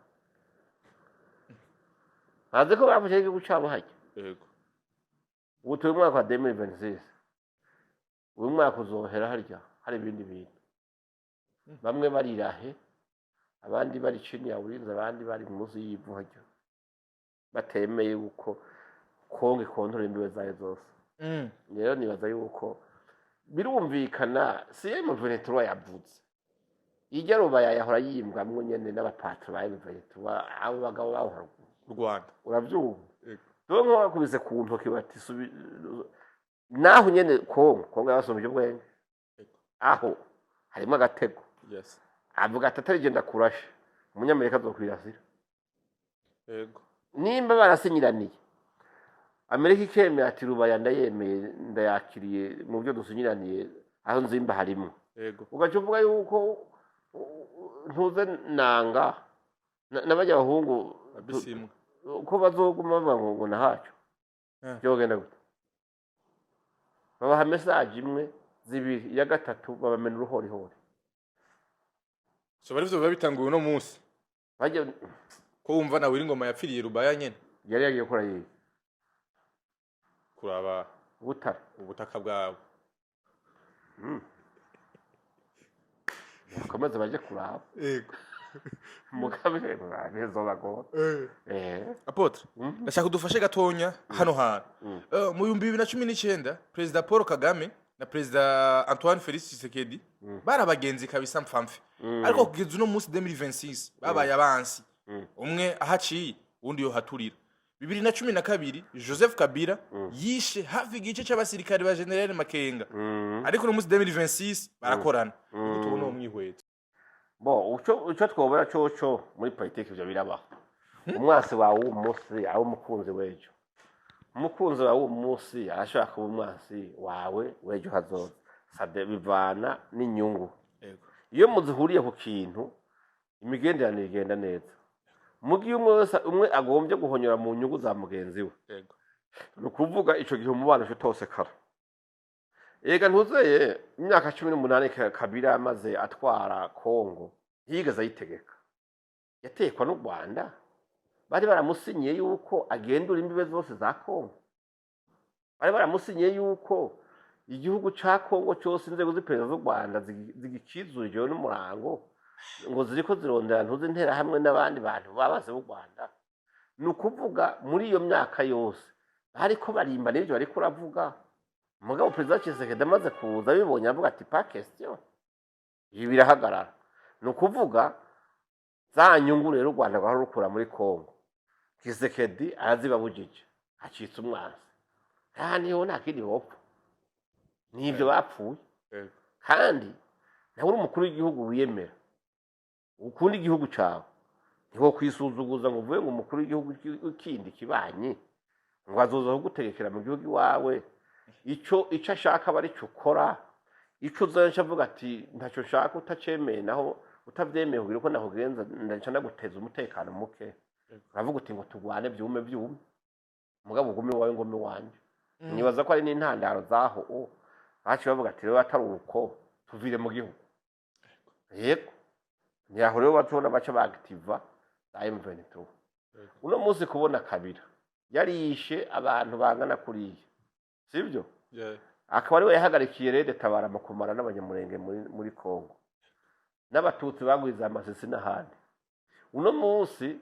Speaker 2: bazi ko bafashe igihugu cabo hajya
Speaker 1: yego
Speaker 2: ubu turi mu mwaka wa 2026 uyu mwaka uzohera harya hari ibindi bintu bamwe barirahe abandi bari chini ya ulinzi abandi bari munsi y'ivu harya batemeye uko Kongo ikontrola imbibe zayo zose rero nibaza yuko birumvikana M23 yavuze ijya rubaya yahora yimbwamwe nyene n'abapatro ba M23 abo bagabo baho
Speaker 1: Rwanda
Speaker 2: uravyumva donko bakubise ku ntoki bati naho nyene Kongo yabasomije ubwenge aho harimo agatego
Speaker 1: yes
Speaker 2: avuga ati atari genda kurasha umunyamerika azokwirasira
Speaker 1: yego
Speaker 2: nimba barasinyiraniye Amerika ikemera ati rubaya ndayemeye ndayakiriye mu byo dusinyiraniye aho nzimba harimo
Speaker 1: yego
Speaker 2: ugaca uvuga yuko ntuze nanga n'abajya abahungu
Speaker 1: abisimwe
Speaker 2: ko bazoguma bavuga ngo nahacu byogenda gute babaha message imwe zibiri ya gatatu babamena uruhorihori
Speaker 1: so bari byo bitanguye no munsi
Speaker 2: bajya
Speaker 1: ko wumva nawe iri ngoma yapfiriye rubaya nyene
Speaker 2: yari yagiye gukora yiye
Speaker 1: kuraba
Speaker 2: ubutara
Speaker 1: ubutaka bwawe
Speaker 2: komeza baje kuraba
Speaker 1: yego
Speaker 2: mugabe babezo bago
Speaker 1: apotre ndashaka kudufashe gatonya hano hano mu 2019 president Paul Kagame na president Antoine Félix Tshisekedi barabagenzi kabisa mpfamfe ariko kugeza no munsi 2026 babaye abansi umwe ahaciye undi yo haturira 2012 Joseph Kabila yishe hafi igice cy'abasirikare ba General Makenga ariko no munsi 2026 barakorana tubona umwihweto
Speaker 2: bo uco twobera coco muri politiki byo birabaho umwasi wawe umunsi aho umukunzi wejo umukunzi wawe umunsi arashaka kuba umwasi wawe wejo hazoza sade bivana n'inyungu iyo muzihuriye ku kintu imigenderanire igenda neza mugiye umwe agombye guhonyora mu nyungu za mugenzi we
Speaker 1: yego
Speaker 2: nukuvuga ico gihe umubano cyose kara ega ntuzeye imyaka 18 Kabila amaze atwara Kongo yigeze ayitegeka yatekwa n'u Rwanda bari baramusinyiye yuko agendura imbibe zose za Kongo bari baramusinyiye yuko igihugu ca Kongo cyose inzego z'iperereza z'u Rwanda zigikizurije n'umurango ngo ziriko zirondera ntuze intera hamwe n'abandi bantu babaze b'u Rwanda nukuvuga muri iyo myaka yose bariko barimba n'ibyo bariko uravuga mugabo president Tshisekedi amaze kuza bibonye avuga ati pas question ibi birahagarara nukuvuga za nyungu rero u Rwanda rwari rukura muri Kongo Tshisekedi arazibabujije acitse umwanzi kandi ho nakindi hopfa nibyo bapfuye kandi nawe uri umukuru w'igihugu wiyemera ukunda igihugu cyawe niho kwisuzuguza ngo uvuye ngo umukuru w'igihugu ukindi kibanye ngo azoza gutegekera mu gihugu iwawe ico ashaka bari cyo ukora ico uzanca avuga ati ntacyo shaka utacemeye naho utavyemeye kugira ko nakugenza ndaca ndaguteza umutekano muke uravuga uti ngo tugwane byume mugabo ugume wawe ngome wanje nibaza ko ari n'intandaro zaho baci bavuga ati rero atari uko tuvire mu gihugu yego nyaho rero batubona baca baactiva M23 uno munsi kubona Kabila yari yishe abantu bangana kuriye sibyo akaba ari we yahagarikiye rede tabara makumara n'abanyamurenge muri Kongo n'abatutsi bagwiza amasisi n'ahandi uno munsi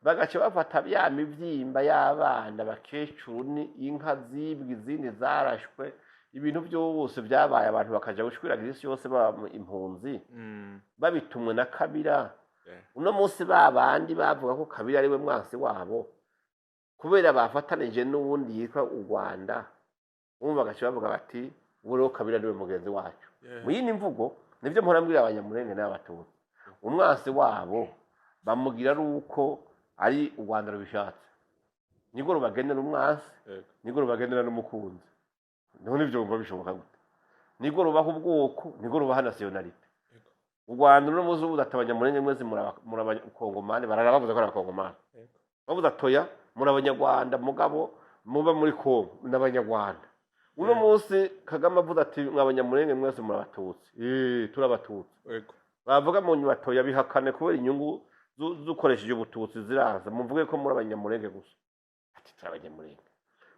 Speaker 2: bagace bafata bya mivyimba y'abana bakecuru ni inka zibwi izindi zarashwe ibintu byose byabaye abantu bakaja gushwiragira isi yose baba impunzi babitumwe na Kabila uno munsi babandi bavuga ko Kabila ari we mwansi wabo kubera bafatanije n'uwundi yitwa u Rwanda umva bagace bavuga bati buro Kabila ari we mugenzi wacu mu yindi mvugo nivyo mpora mbwira abanyamurenge n'abatutsi umwansi wabo bamugira ari uko ari u Rwanda rubishatse nigo rubagendera umwansi nigo rubagendera n'umukunzi none ivyo umva bishoboka gute nigo rubaho ubwoko nigo rubaha nationality u Rwanda no muzu udatabanya murenge mwezi murabakongomane bararabavuze ko abakongomane bavuze atoya murabanyarwanda mugabo muba muri Kongo n'abanyarwanda uno munsi Kagame avuze ati mwabanyamurenge mwese murabatutsi turabatutsi bavuga mu nyubato yabihakane kubera inyungu zukoresheje ubututsi ziraza muvuge ko muri abanyamurenge gusa ati turi abanyamurenge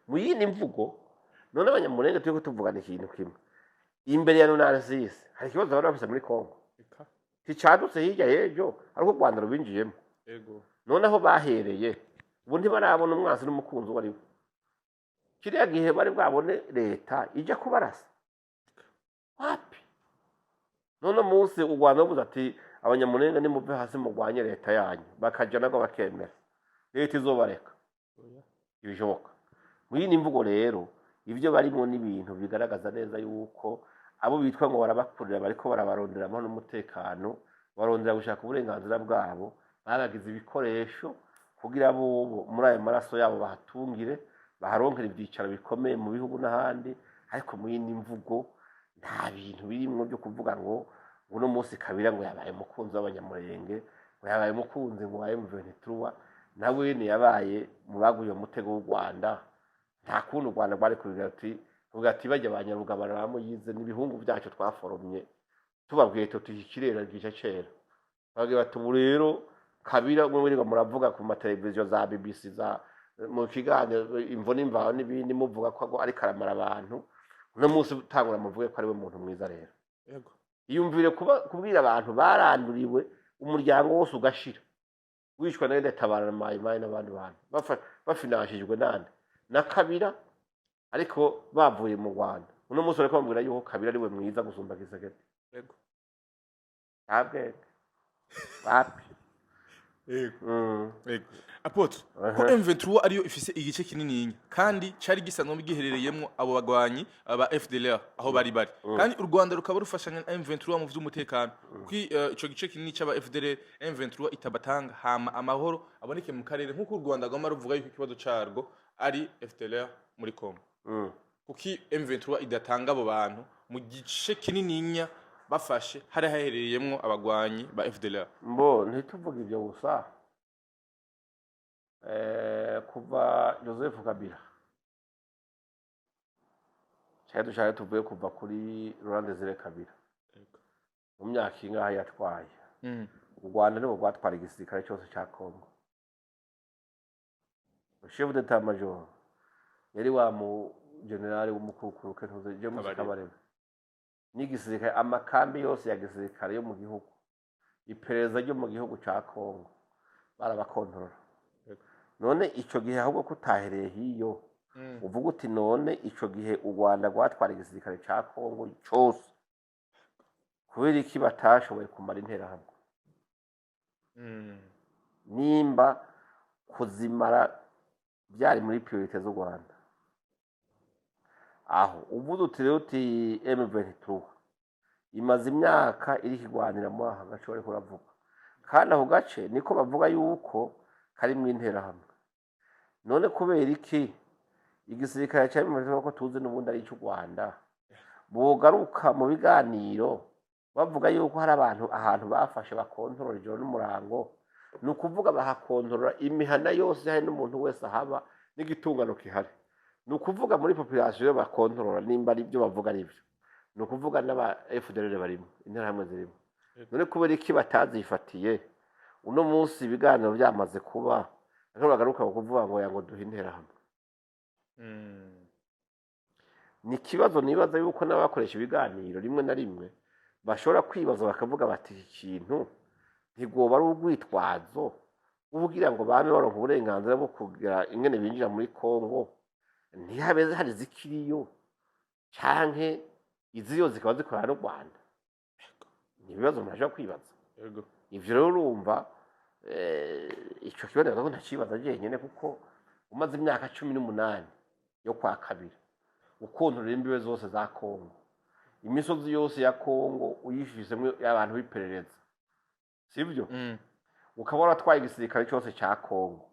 Speaker 2: mu yindi mvugo none abanyamurenge turi kutuvugana ikintu kimwe imbere ya Narcisse hari ikibazo bari bafise muri Kongo ticadutse hirya y'ejo ariko u Rwanda rubinjiyemo noneho bahereye ubu ntibarabona umwanzi n'umukunzi wari we kiriya gihe bari bwabone leta ijya kubarasa wapi none munsi u Rwanda ruvuze ati abanyamurenge nimuve hasi murwanye leta yanyu bakaja nako bakemera leta izobareka ibishoboka muri iyi mvugo rero ibyo barimo n'ibintu bigaragaza neza yuko abo bitwa ngo barabakurira bariko barabarondera amahoro n'umutekano barondera gushaka uburenganzira bwabo baragize ibikoresho kugira bo muri ayo maraso yabo bahatungire baharonkera ibyicaro bikomeye mu bihugu n'ahandi ariko mu yindi mvugo nta bintu birimwo byo kuvuga ngo uno munsi Kabila ngo yabaye umukunzi w'abanyamurenge ngo yabaye umukunzi ngo waye M23 nawe ni yabaye mu baguye umutego w'u Rwanda nta kuntu u Rwanda bari kuvuga ati bajya abanyarugabana bamuyize n'ibihungu byacu twaforomye tubabwiye tutikirera gice cera bagira bati ubu rero Kabila mwe ngo muravuga ku mateleviziyo za BBC za mu kiganiro imvo n'imvaho n'ibindi muvuga ko ari karamara abantu uno munsi utangura muvuge ko ari we muntu mwiza rero
Speaker 1: yego
Speaker 2: iyumvire kubwira abantu baranduriwe umuryango wose ugashira wishwa na Tabara Mayi n'abandi bantu bafinashijwe nande na Kabila ariko bavuye mu Rwanda uno munsi ariko bambwira yuko Kabila ari we mwiza gusumba Gisegeti
Speaker 1: yego
Speaker 2: abwe wapi
Speaker 1: yego Apotre ko M23 ariyo ifise igice kinini kandi cari gisanzwe giherereyemo abo bagwanyi aba FDLR aho bari kandi u Rwanda rukaba rufashanya na M23 mu vy'umutekano kwi ico gice kinini cy'aba FDLR M23 itabatanga hama amahoro aboneke mu karere nkuko u Rwanda agoma ruvuga yuko ikibazo carwo ari FDLR muri Congo kuki M23 idatanga abo bantu mu gice kinininya bafashe hari haherereyemo abagwanyi ba FDLR
Speaker 2: mbo ntituvuga ibyo gusa kuva Joseph Kabila cyari tuvuye kuva kuri Laurent Désiré Kabila mu myaka ingahe yatwaye u Rwanda nibo rwatwara igisirikare cyose cya Congo chef d'état major yari wa mu general w'umukukuru kentuze James Kabarebe n'igisirikare amakambi yose ya gisirikare yo mu gihugu iperereza ryo mu gihugu cya Congo barabakontorora none ico gihe ahubwo kutahereye hiyo uvuga uti none ico gihe u Rwanda rwatwara igisirikare cya Congo cyose kubera iki batashoboye kumara intera hamwe nimba kuzimara byari muri priorite z'u Rwanda aho uvuze uti rero uti M23 imaze imyaka iri kigwanira mu aha gace bari kuravuga kandi aho gace niko bavuga yuko kari mu intera hamwe none kubera iki igisirikare cya M23 ko tuzi n'ubundi ari cy'u Rwanda bogaruka mu biganiro bavuga yuko hari ahantu bafashe bakontorora ijoro n'umurango ni ukuvuga bahakontorora imihana yose hari n'umuntu wese ahaba n'igitungano kihari ni ukuvuga muri population bakontorora nimba ari byo bavuga ari byo ni ukuvuga n'aba FDLR barimo intera hamwe zirimo none kubera iki batazifatiye uno munsi ibiganiro byamaze kuba ariko bagaruka kuvuga ngo yango duhe intera hamwe ni ikibazo nibaza yuko n'abakoresha ibiganiro rimwe na rimwe bashobora kwibaza bakavuga bati ikintu ntigwoba ari urwitwazo ubugira ngo bame baronka uburenganzira bwo kugira ingene binjira muri Congo ntihabeze hari zikiriyo canke iziyo zikaba zikorana n'u Rwanda ni ibibazo murashobora kwibaza ivyo rero urumva ico kibazo ngo ntakibaza jenyene kuko umaze imyaka 18 yo kwa Kabila ukontorera imbibe zose za Congo imisozi yose ya Congo uyifisemo abantu biperereza sivyo ukaba waratwaye igisirikare cyose cya Congo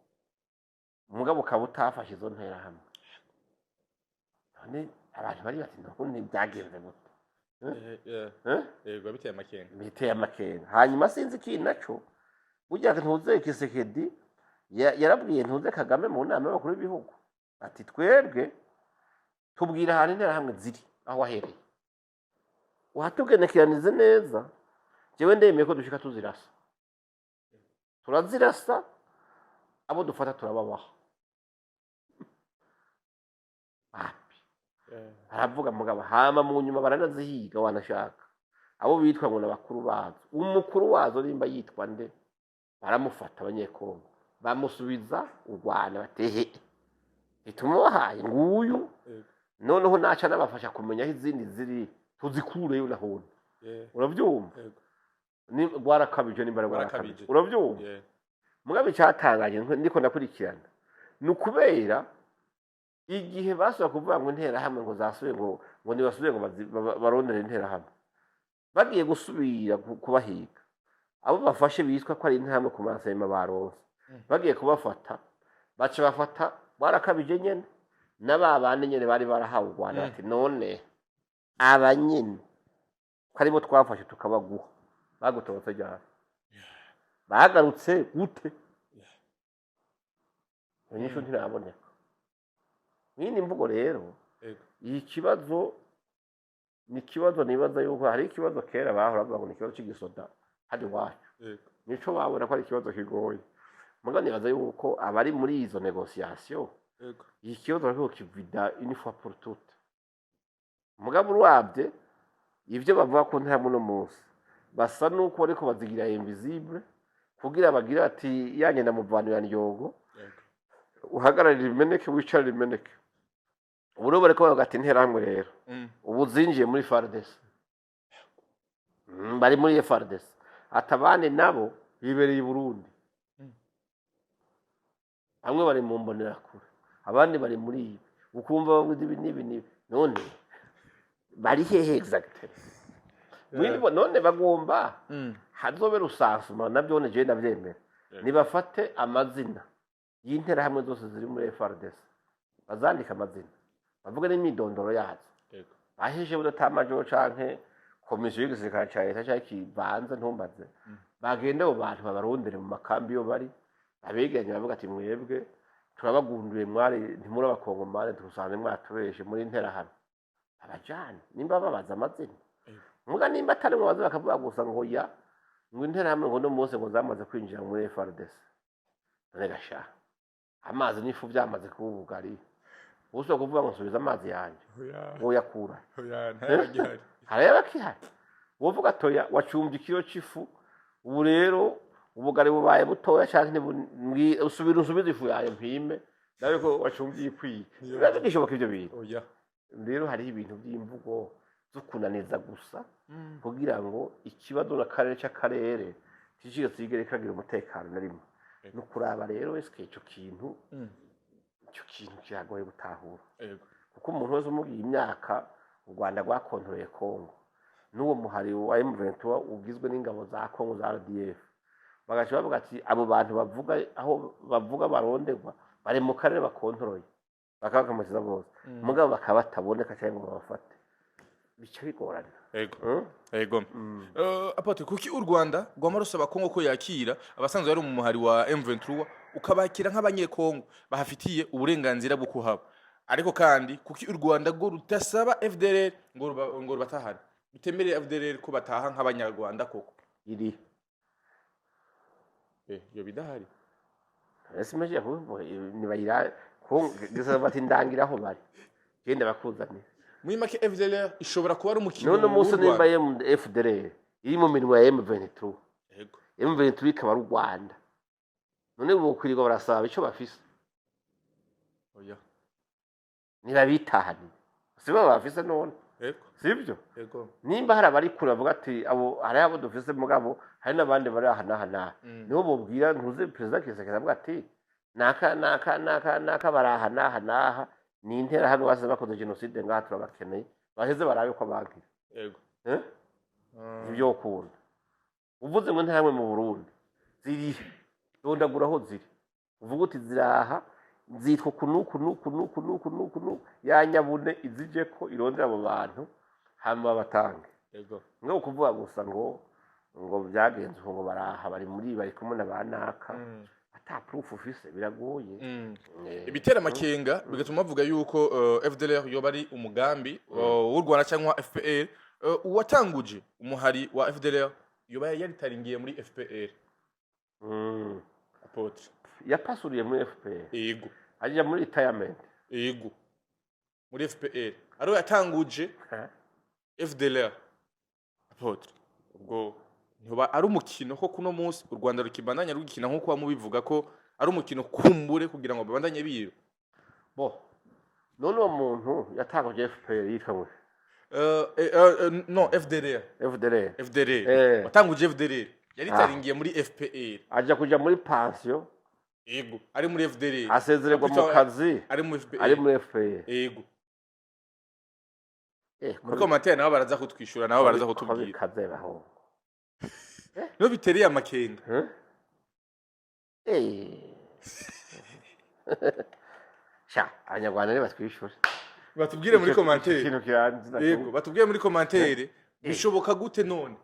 Speaker 2: umugabo ukaba utafashe izo ntera hamwe none abantu bari bati none byagenze gute
Speaker 1: yego
Speaker 2: biteye amakenga hanyuma sinzi iki naco burya ntuze Kisekedi yarabwiye ntuze Kagame mu nama y'abakuru b'ibihugu ati twebwe tubwira ahantu intera hamwe ziri aho wahereye watugenekeranize neza jewe ndemeye ko dushika tuzirasa turazirasa abo dufata turababaha aravuga mugabo hama mu nyuma baranazihiga wanashaka abo bitwa ngo nabakuru bazo umukuru wazo nimba yitwa nde baramufata abanyekongo bamusubiza u Rwanda batehe itumuhaye nguyu noneho naca nabafasha kumenya aho izindi ziri tuzikureyo nahone uravyumva ni gwarakabije nimba gwarakabije uravyumva mugabe cyatangaje ndiko ndakurikirana nukubera igihe basaba kuvuga ngo intera hamwe ngo zasuye ngo nibasubiye ngo barondere intera hamwe bagiye gusubira kubahiga abo bafashe bitwa ko ari intera hamwe ku masema baronse bagiye kubafata baca bafata barakabije nyene n'ababane nyene bari barahawe u Rwanda ati none abanyene ko aribo twafashe tukabaguha bagutobotse ryari bagarutse gute nyisho ntiraboneka mwini mvugo rero iyi kibazo ni kibazo nibaza yuko hari ikibazo kera bahora bavuga ngo ni ikibazo cy'igisoda hadi wacu nico babona ko ari ikibazo kigoye muga nibaza yuko abari muri izo negotiation iki kibazo ariko kivida une fois pour toutes muga burwabye ivyo bavuga ko nta muno munsi basa nuko ariko bazigira invisible kugira bagira ati yanye na muvanira nyogo uhagararira imeneke wicara imeneke ubu bariko bavuga ati intera hamwe rero ubu zinjiye muri FARDC bari muri FARDC atabane nabo bibereye i Burundi bamwe bari mu mbonera kure abandi bari muri ibi ukumva bavuga ibi nibi none bari hehe exactly none bagomba hazobe rusansuma nabyo je ndavyemera nibafate amazina y'intera hamwe zose ziri muri FARDC bazandika amazina bavuga n'imidondoro yazo baheje budatamajo canke komisiyo y'igisirikare ca leta cyangwa kibanza ntumbaze bagenda abo bantu babarondere mu makambi yo bari abegeranye bavuga ati mwebwe turabagunduye mwari ntimuri abakongomane turusanze mwatubeshe muri intera hamwe abajane nimba babaza amazina muga nimba atari mu bazo bakavuga gusa ngo ya ngo intera hamwe ngo no munsi ngo zamaze kwinjira muri FARDC none gasha amazi n'ifu byamaze kubugari uso kuvuga ngo subiza amazi yanje ngo yakura ntayagihari hareba kihari wovuga toya wacumbye ikiro cifu ubu rero ubugari bubaye butoya cyane usubiza ifu yawe mpime nawe ko wacumbye ikwiye gishoboka ivyo bintu rero hari ibintu by'imvugo zo kunaniza gusa kugira ngo ikibazo n'akarere cy'akarere kishije sigere kagira umutekano na rimwe no kuraba rero eske ico kintu kiragoye gutahura kuko umuntu wese umugiye imyaka u Rwanda rwakontoreye Kongo n'uwo muhari wa M23 ugizwe n'ingabo za Kongo za RDF bagaca bavuga ati abo bantu bavuga aho bavuga baronderwa bari mu karere bakontoroye bakabakamukiza bose mugabo bakabataboneka cyangwa ngo babafate bica bigorana
Speaker 1: ego apote kuki u Rwanda rwama rusaba Kongo ko yakira abasanzwe bari mu muhari wa M23 ukabakira nk'abanyekongo bahafitiye uburenganzira bwo kuhaba ariko kandi kuki u Rwanda go rutasaba FDLR ngo batahane bitemere FDLR ko bataha nk'abanyarwanda koko
Speaker 2: iri
Speaker 1: yo bidahari
Speaker 2: ese meje kuvuga ni bayira ko gisaba bati ndangiraho bari genda bakuzanira
Speaker 1: muri make FDLR ishobora kuba ari umukino
Speaker 2: none munsi nimba FDLR iri mu mirimo ya M23
Speaker 1: yego
Speaker 2: M23 ikaba ari u Rwanda none ubu kwirirwa barasaba ico bafise
Speaker 1: oya
Speaker 2: niba bitahani sibo bafise none
Speaker 1: yego
Speaker 2: sibyo
Speaker 1: yego
Speaker 2: nimba hari abari kure bavuga ati abo hari abo dufise mugabo hari nabandi bari ahana niho bobwira ntuze president Kisekera avuga ati naka barahana ni intera hano base bakoze genocide ngaha turabakeneye baheze barabe ko bagira
Speaker 1: yego
Speaker 2: ibyo ukunda uvuze ngo ntamwe mu Burundi ziri dondaguraho ziri uvuga uti ziraha zitwa kunuku ya Nyabune izije ko irondera abo bantu hama batange
Speaker 1: yego
Speaker 2: ngo kuvuga gusa ngo byagenze ngo baraha bari muri bari kumwe nabanaka ata proof ufise biragoye
Speaker 1: ibitera makenga bigatuma bavuga yuko FDLR yo bari umugambi w'u Rwanda cyangwa FPR uwatanguje umuhari wa FDLR yoba yaritaringiye muri FPR. Apotre
Speaker 2: yapasuriye muri FPR
Speaker 1: yego
Speaker 2: ajya muri retirement
Speaker 1: yego muri FPR aro yatanguje FDLR. Apotre ubwo nyoba ari umukino ko kuno munsi u Rwanda rukibandanya rugikina nko kwa mubivuga ko ari umukino kumbure kugira ngo babandanye biyo
Speaker 2: bo none uwo muntu yatanguje FPR yitwa ngo
Speaker 1: no FDLR watanguje FDLR yaritaringiye muri FPR
Speaker 2: aja kuja muri pension
Speaker 1: yego ari muri FDLR
Speaker 2: asezererwa mu kazi
Speaker 1: ari muri
Speaker 2: FPR
Speaker 1: yego muri commentaire nabo baraza kutwishura nabo baraza kutubwira
Speaker 2: kazeraho
Speaker 1: no bitereye amakenga
Speaker 2: sha abanyarwanda ne batwishura
Speaker 1: batubwire muri commentaire
Speaker 2: ikintu kiranze
Speaker 1: yego batubwire muri commentaire bishoboka gute none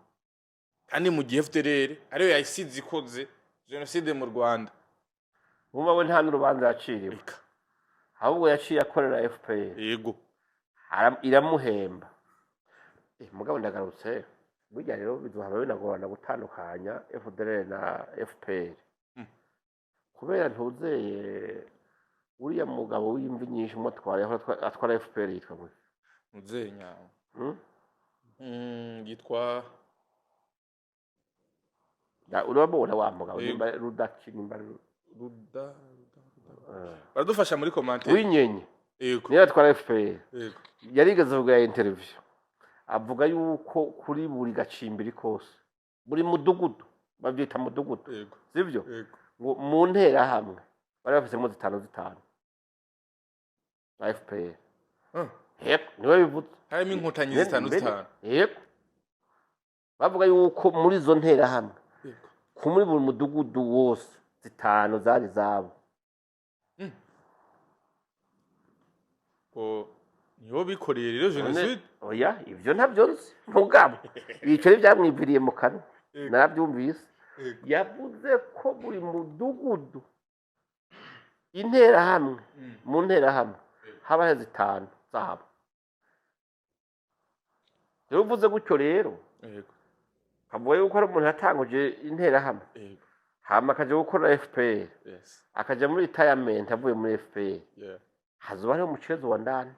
Speaker 1: kandi mu gihe FDLR ariyo yayisize ikoze genocide mu Rwanda
Speaker 2: bumva we nta n'urubanza yaciriwe ahubwo yaciye akorera FPR
Speaker 1: yego
Speaker 2: iramuhemba mugabo ndagarutse burya rero bizohaba binagorana gutandukanya FDLR na FPR kubera ntuzeye uriya mugabo w'imvi nyinshi atwara FPR yitwa ngo
Speaker 1: muzeye nyawo yitwa
Speaker 2: urabona wa mugabo nimba
Speaker 1: baradufasha muri commentaire
Speaker 2: winyenye
Speaker 1: yego
Speaker 2: niyo atwara FPR
Speaker 1: yego
Speaker 2: yarigeze kuvuga interview avuga yuko kuri buri gacimbiri kose buri mudugudu bavyita mudugudu
Speaker 1: yego
Speaker 2: sivyo
Speaker 1: yego
Speaker 2: ngo mu ntera hamwe bari bafisemo zitanu na FPR yego niwe bivuze
Speaker 1: harimo inkotanyi zitanu
Speaker 2: yego bavuga yuko muri zo ntera hamwe ku muri buri mudugudu wose zitanu zari zabo
Speaker 1: ko niho bikoreye rero jenoside
Speaker 2: oya ivyo ntavyo nzi mugabo ibiceri byamwiviriye mu kanwa narabyumvise yavuze ko buri mudugudu intera hamwe mu ntera hamwe haba zitanu zabo rero uvuze gutyo rero
Speaker 1: yego
Speaker 2: kavuga yuko ari umuntu yatanguje intera hamwe
Speaker 1: yego
Speaker 2: hama akaja gukora FPR
Speaker 1: yes
Speaker 2: akaja muri retirement avuye muri FPR
Speaker 1: yeah
Speaker 2: hazuba ari umucezo wa ndani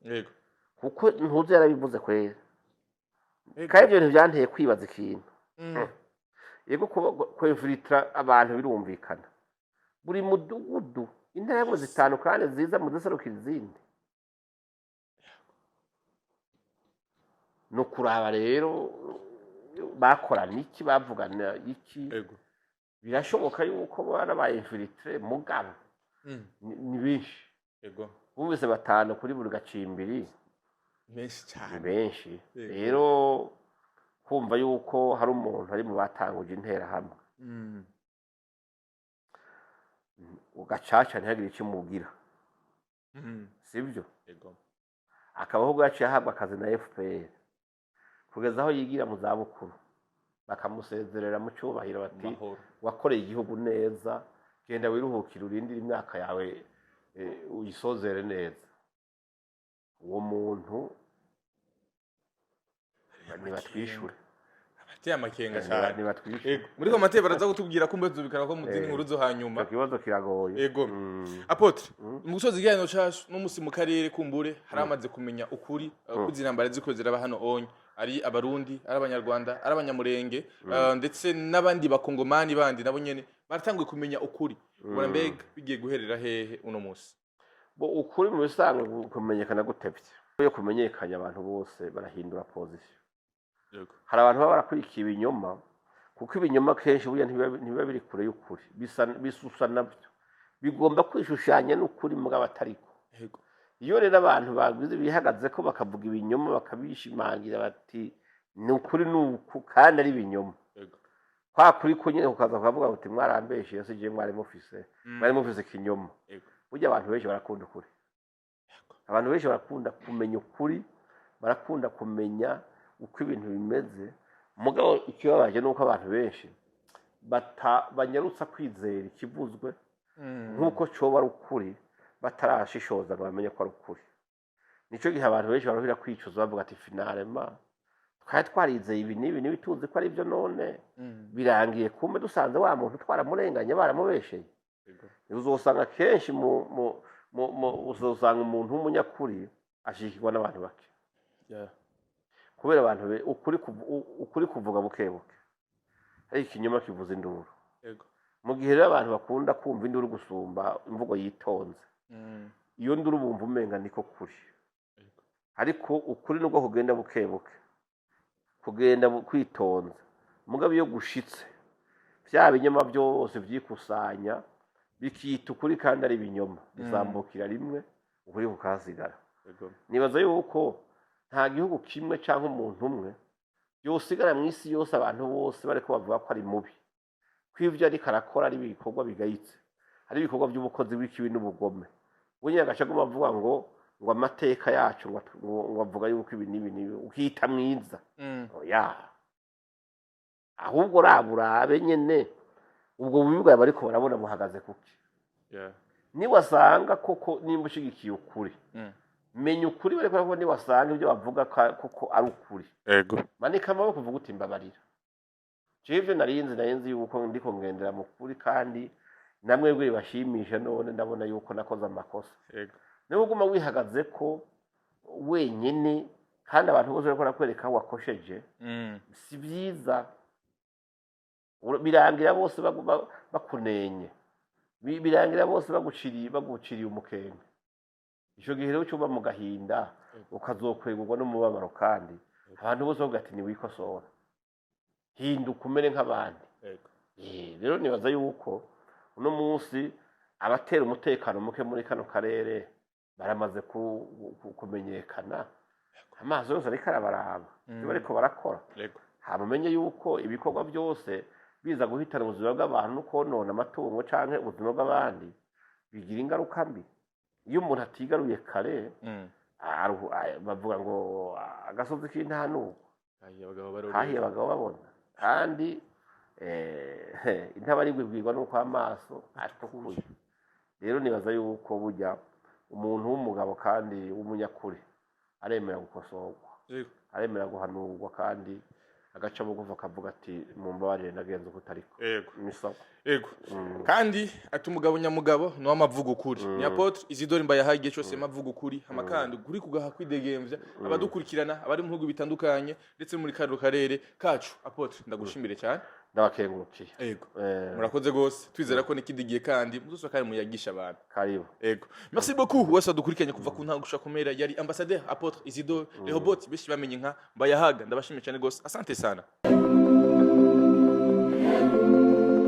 Speaker 1: yego
Speaker 2: kuko ntuze yarabivuze kwera kandi ibyo bintu byanteye kwibaza ikintu yego kwefilitra abantu birumvikana buri mudugudu intego zitanu kandi ziza mu ziserukira izindi no kuraba rero bakorana iki bavugana iki
Speaker 1: yego
Speaker 2: birashoboka yuko bana ba infiltre mugabo ni benshi
Speaker 1: yego
Speaker 2: bumvise batanu kuri buri gacimbiri
Speaker 1: menshi cyane
Speaker 2: benshi rero kumva yuko hari umuntu ari mu batanguje intera hamwe ugacaca ntihagire icyo umubwira sibyo
Speaker 1: yego
Speaker 2: akabaho gaciye ahabwa akazi na FPR kugeza aho yigira mu zabukuru bakamusezerera mu cyubahiro bati wakoreye igihugu neza genda wiruhukira urindire imyaka yawe uyisozere neza uwo muntu nibatwishure
Speaker 1: abateye amakenga cyane
Speaker 2: nibatwishure
Speaker 1: muri ko mateye baraza kutubwira ko mbezo bikara ko mu zindi nkuru zo hanyuma
Speaker 2: ikibazo kiragoye
Speaker 1: yego apotre mu gusoza igihano cyacu n'umusi mu karere kumbure haramaze kumenya ukuri kuzinambara ziko ziraba hano onye ari abarundi ari abanyarwanda ari abanyamurenge ndetse n'abandi bakongomani bandi nabo nyene baratanguye kumenya ukuri ubona mbega bigiye guherera hehe uno musi
Speaker 2: bo ukuri mu bisanzwe kumenyekana gutevye yo kumenyekanya abantu bose barahindura position
Speaker 1: yego
Speaker 2: hari abantu baba barakurikiye ibinyoma kuko ibinyoma kenshi burya ntibiba biri kure y'ukuri bisusa nabyo bigomba kwishushanya n'ukuri mugabo atariko
Speaker 1: yego
Speaker 2: iyo rero abantu bagwize bihagaze ko bakavuga ibinyoma bakabishimangira bati ni ukuri nuku kandi ari ibinyoma
Speaker 1: yego
Speaker 2: kwa kuri ko nyine ukaza kuvuga uti mwarambeshe yose je mwari mufise kinyoma
Speaker 1: yego
Speaker 2: burya abantu benshi barakunda ukuri abantu benshi barakunda kumenya ukuri barakunda kumenya uko ibintu bimeze mugabo ikibabaje nuko abantu benshi banyarutsa kwizera ikivuzwe nkuko coba ari ukuri batarashishoza ngo bamenye ko ari ukuri nico gihe abantu benshi baruhira kwicuza bavuga ati finalema twari twarizeye ibi n'ibi tuzi ko ari byo none birangiye kumbe dusanze wa muntu twaramurenganye baramubesheye uzosanga kenshi uzosanga umuntu w'umunyakuri ashikirwa n'abantu bake kubera abantu ukuri kuvuga bukebuke ariko ikinyoma kivuza induru mu gihe rero abantu bakunda kumva induru gusumba imvugo yitonze iyo nduru bumva umenga niko kuri ariko ukuri nubwo kugenda bukebuke kugenda kwitonza mugabo iyo gushitse bya binyoma byose byikusanya bikita ukuri kandi ari ibinyoma bizambukira rimwe ukuri kukasigara nibaza yuko nta gihugu kimwe cyangwa umuntu umwe yosigara mu isi yose abantu bose bariko bavuga ko ari mubi kw'ivyo ariko arakora ari ibikorwa bigayitse ari ibikorwa by'ubukozi bw'ikibi n'ubugome wenye agaca guma avuga ngo amateka yacu ngo avuga yuko ibi n'ibi ukita mwiza oya ahubwo raburabe nyene ubwo bubi bwawe bariko barabona buhagaze kuki niwasanga koko nimba ushigikiye ukuri menya ukuri bariko barabona niwasanga ibyo bavuga koko ari ukuri manika amaboko uvuga uti mbabarira jewe narinzi yuko ndiko ngendera mu kuri kandi namwe bwe bashimisha none ndabona yuko nakoze amakosa niba uguma wihagaze ko wenyine kandi abantu bose bariko barakwereka aho wakosheje si byiza birangira bose bakunenye birangira bose baguciriye umukenge icyo gihe rero cyuba mu gahinda ukazokwegurwa n'umubabaro kandi abantu bose bavuga ati niwikosora hinduka umere nk'abandi rero nibaza yuko uno munsi abatera umutekano muke muri kano karere baramaze kumenyekana amaso yose ariko arabaraba ibyo bariko barakora hamumenye yuko ibikorwa byose biza guhitana ubuzima bw'abantu no konona amatungo canke ubuzima bw'abandi bigira ingaruka mbi iyo umuntu atigaruye kare bavuga ngo agasozi k'intanuko hahiye abagabo babona kandi intaba bwirwa nuko amaso atukuye rero nibaza yuko burya umuntu w'umugabo kandi w'umunyakuri aremera gukosorwa aremera guhanurwa kandi agaca bugufi akavuga ati mumbabarire nagenze uko utariko
Speaker 1: yego kandi ati umugabo nyamugabo niwe amavuga ukuri ni Apotre Isidore Mbayahaga cyose amavuga ukuri amakandi kuri kugaha kwidegemvya abadukurikirana abari mu bihugu bitandukanye ndetse muri karo karere kacu Apotre ndagushimire cyane
Speaker 2: ndabakengurukiye
Speaker 1: yego murakoze gose twizera ko nikidigiye kandi muzoso kare muyagisha abantu
Speaker 2: karibu
Speaker 1: yego merci beaucoup wese adukurikiranye kuva ku ntango gushaka kumera yari ambassadeur Apotre Isidore Rehoboth bishi bamenye nka Mbayahaga ndabashimire cyane gose asante sana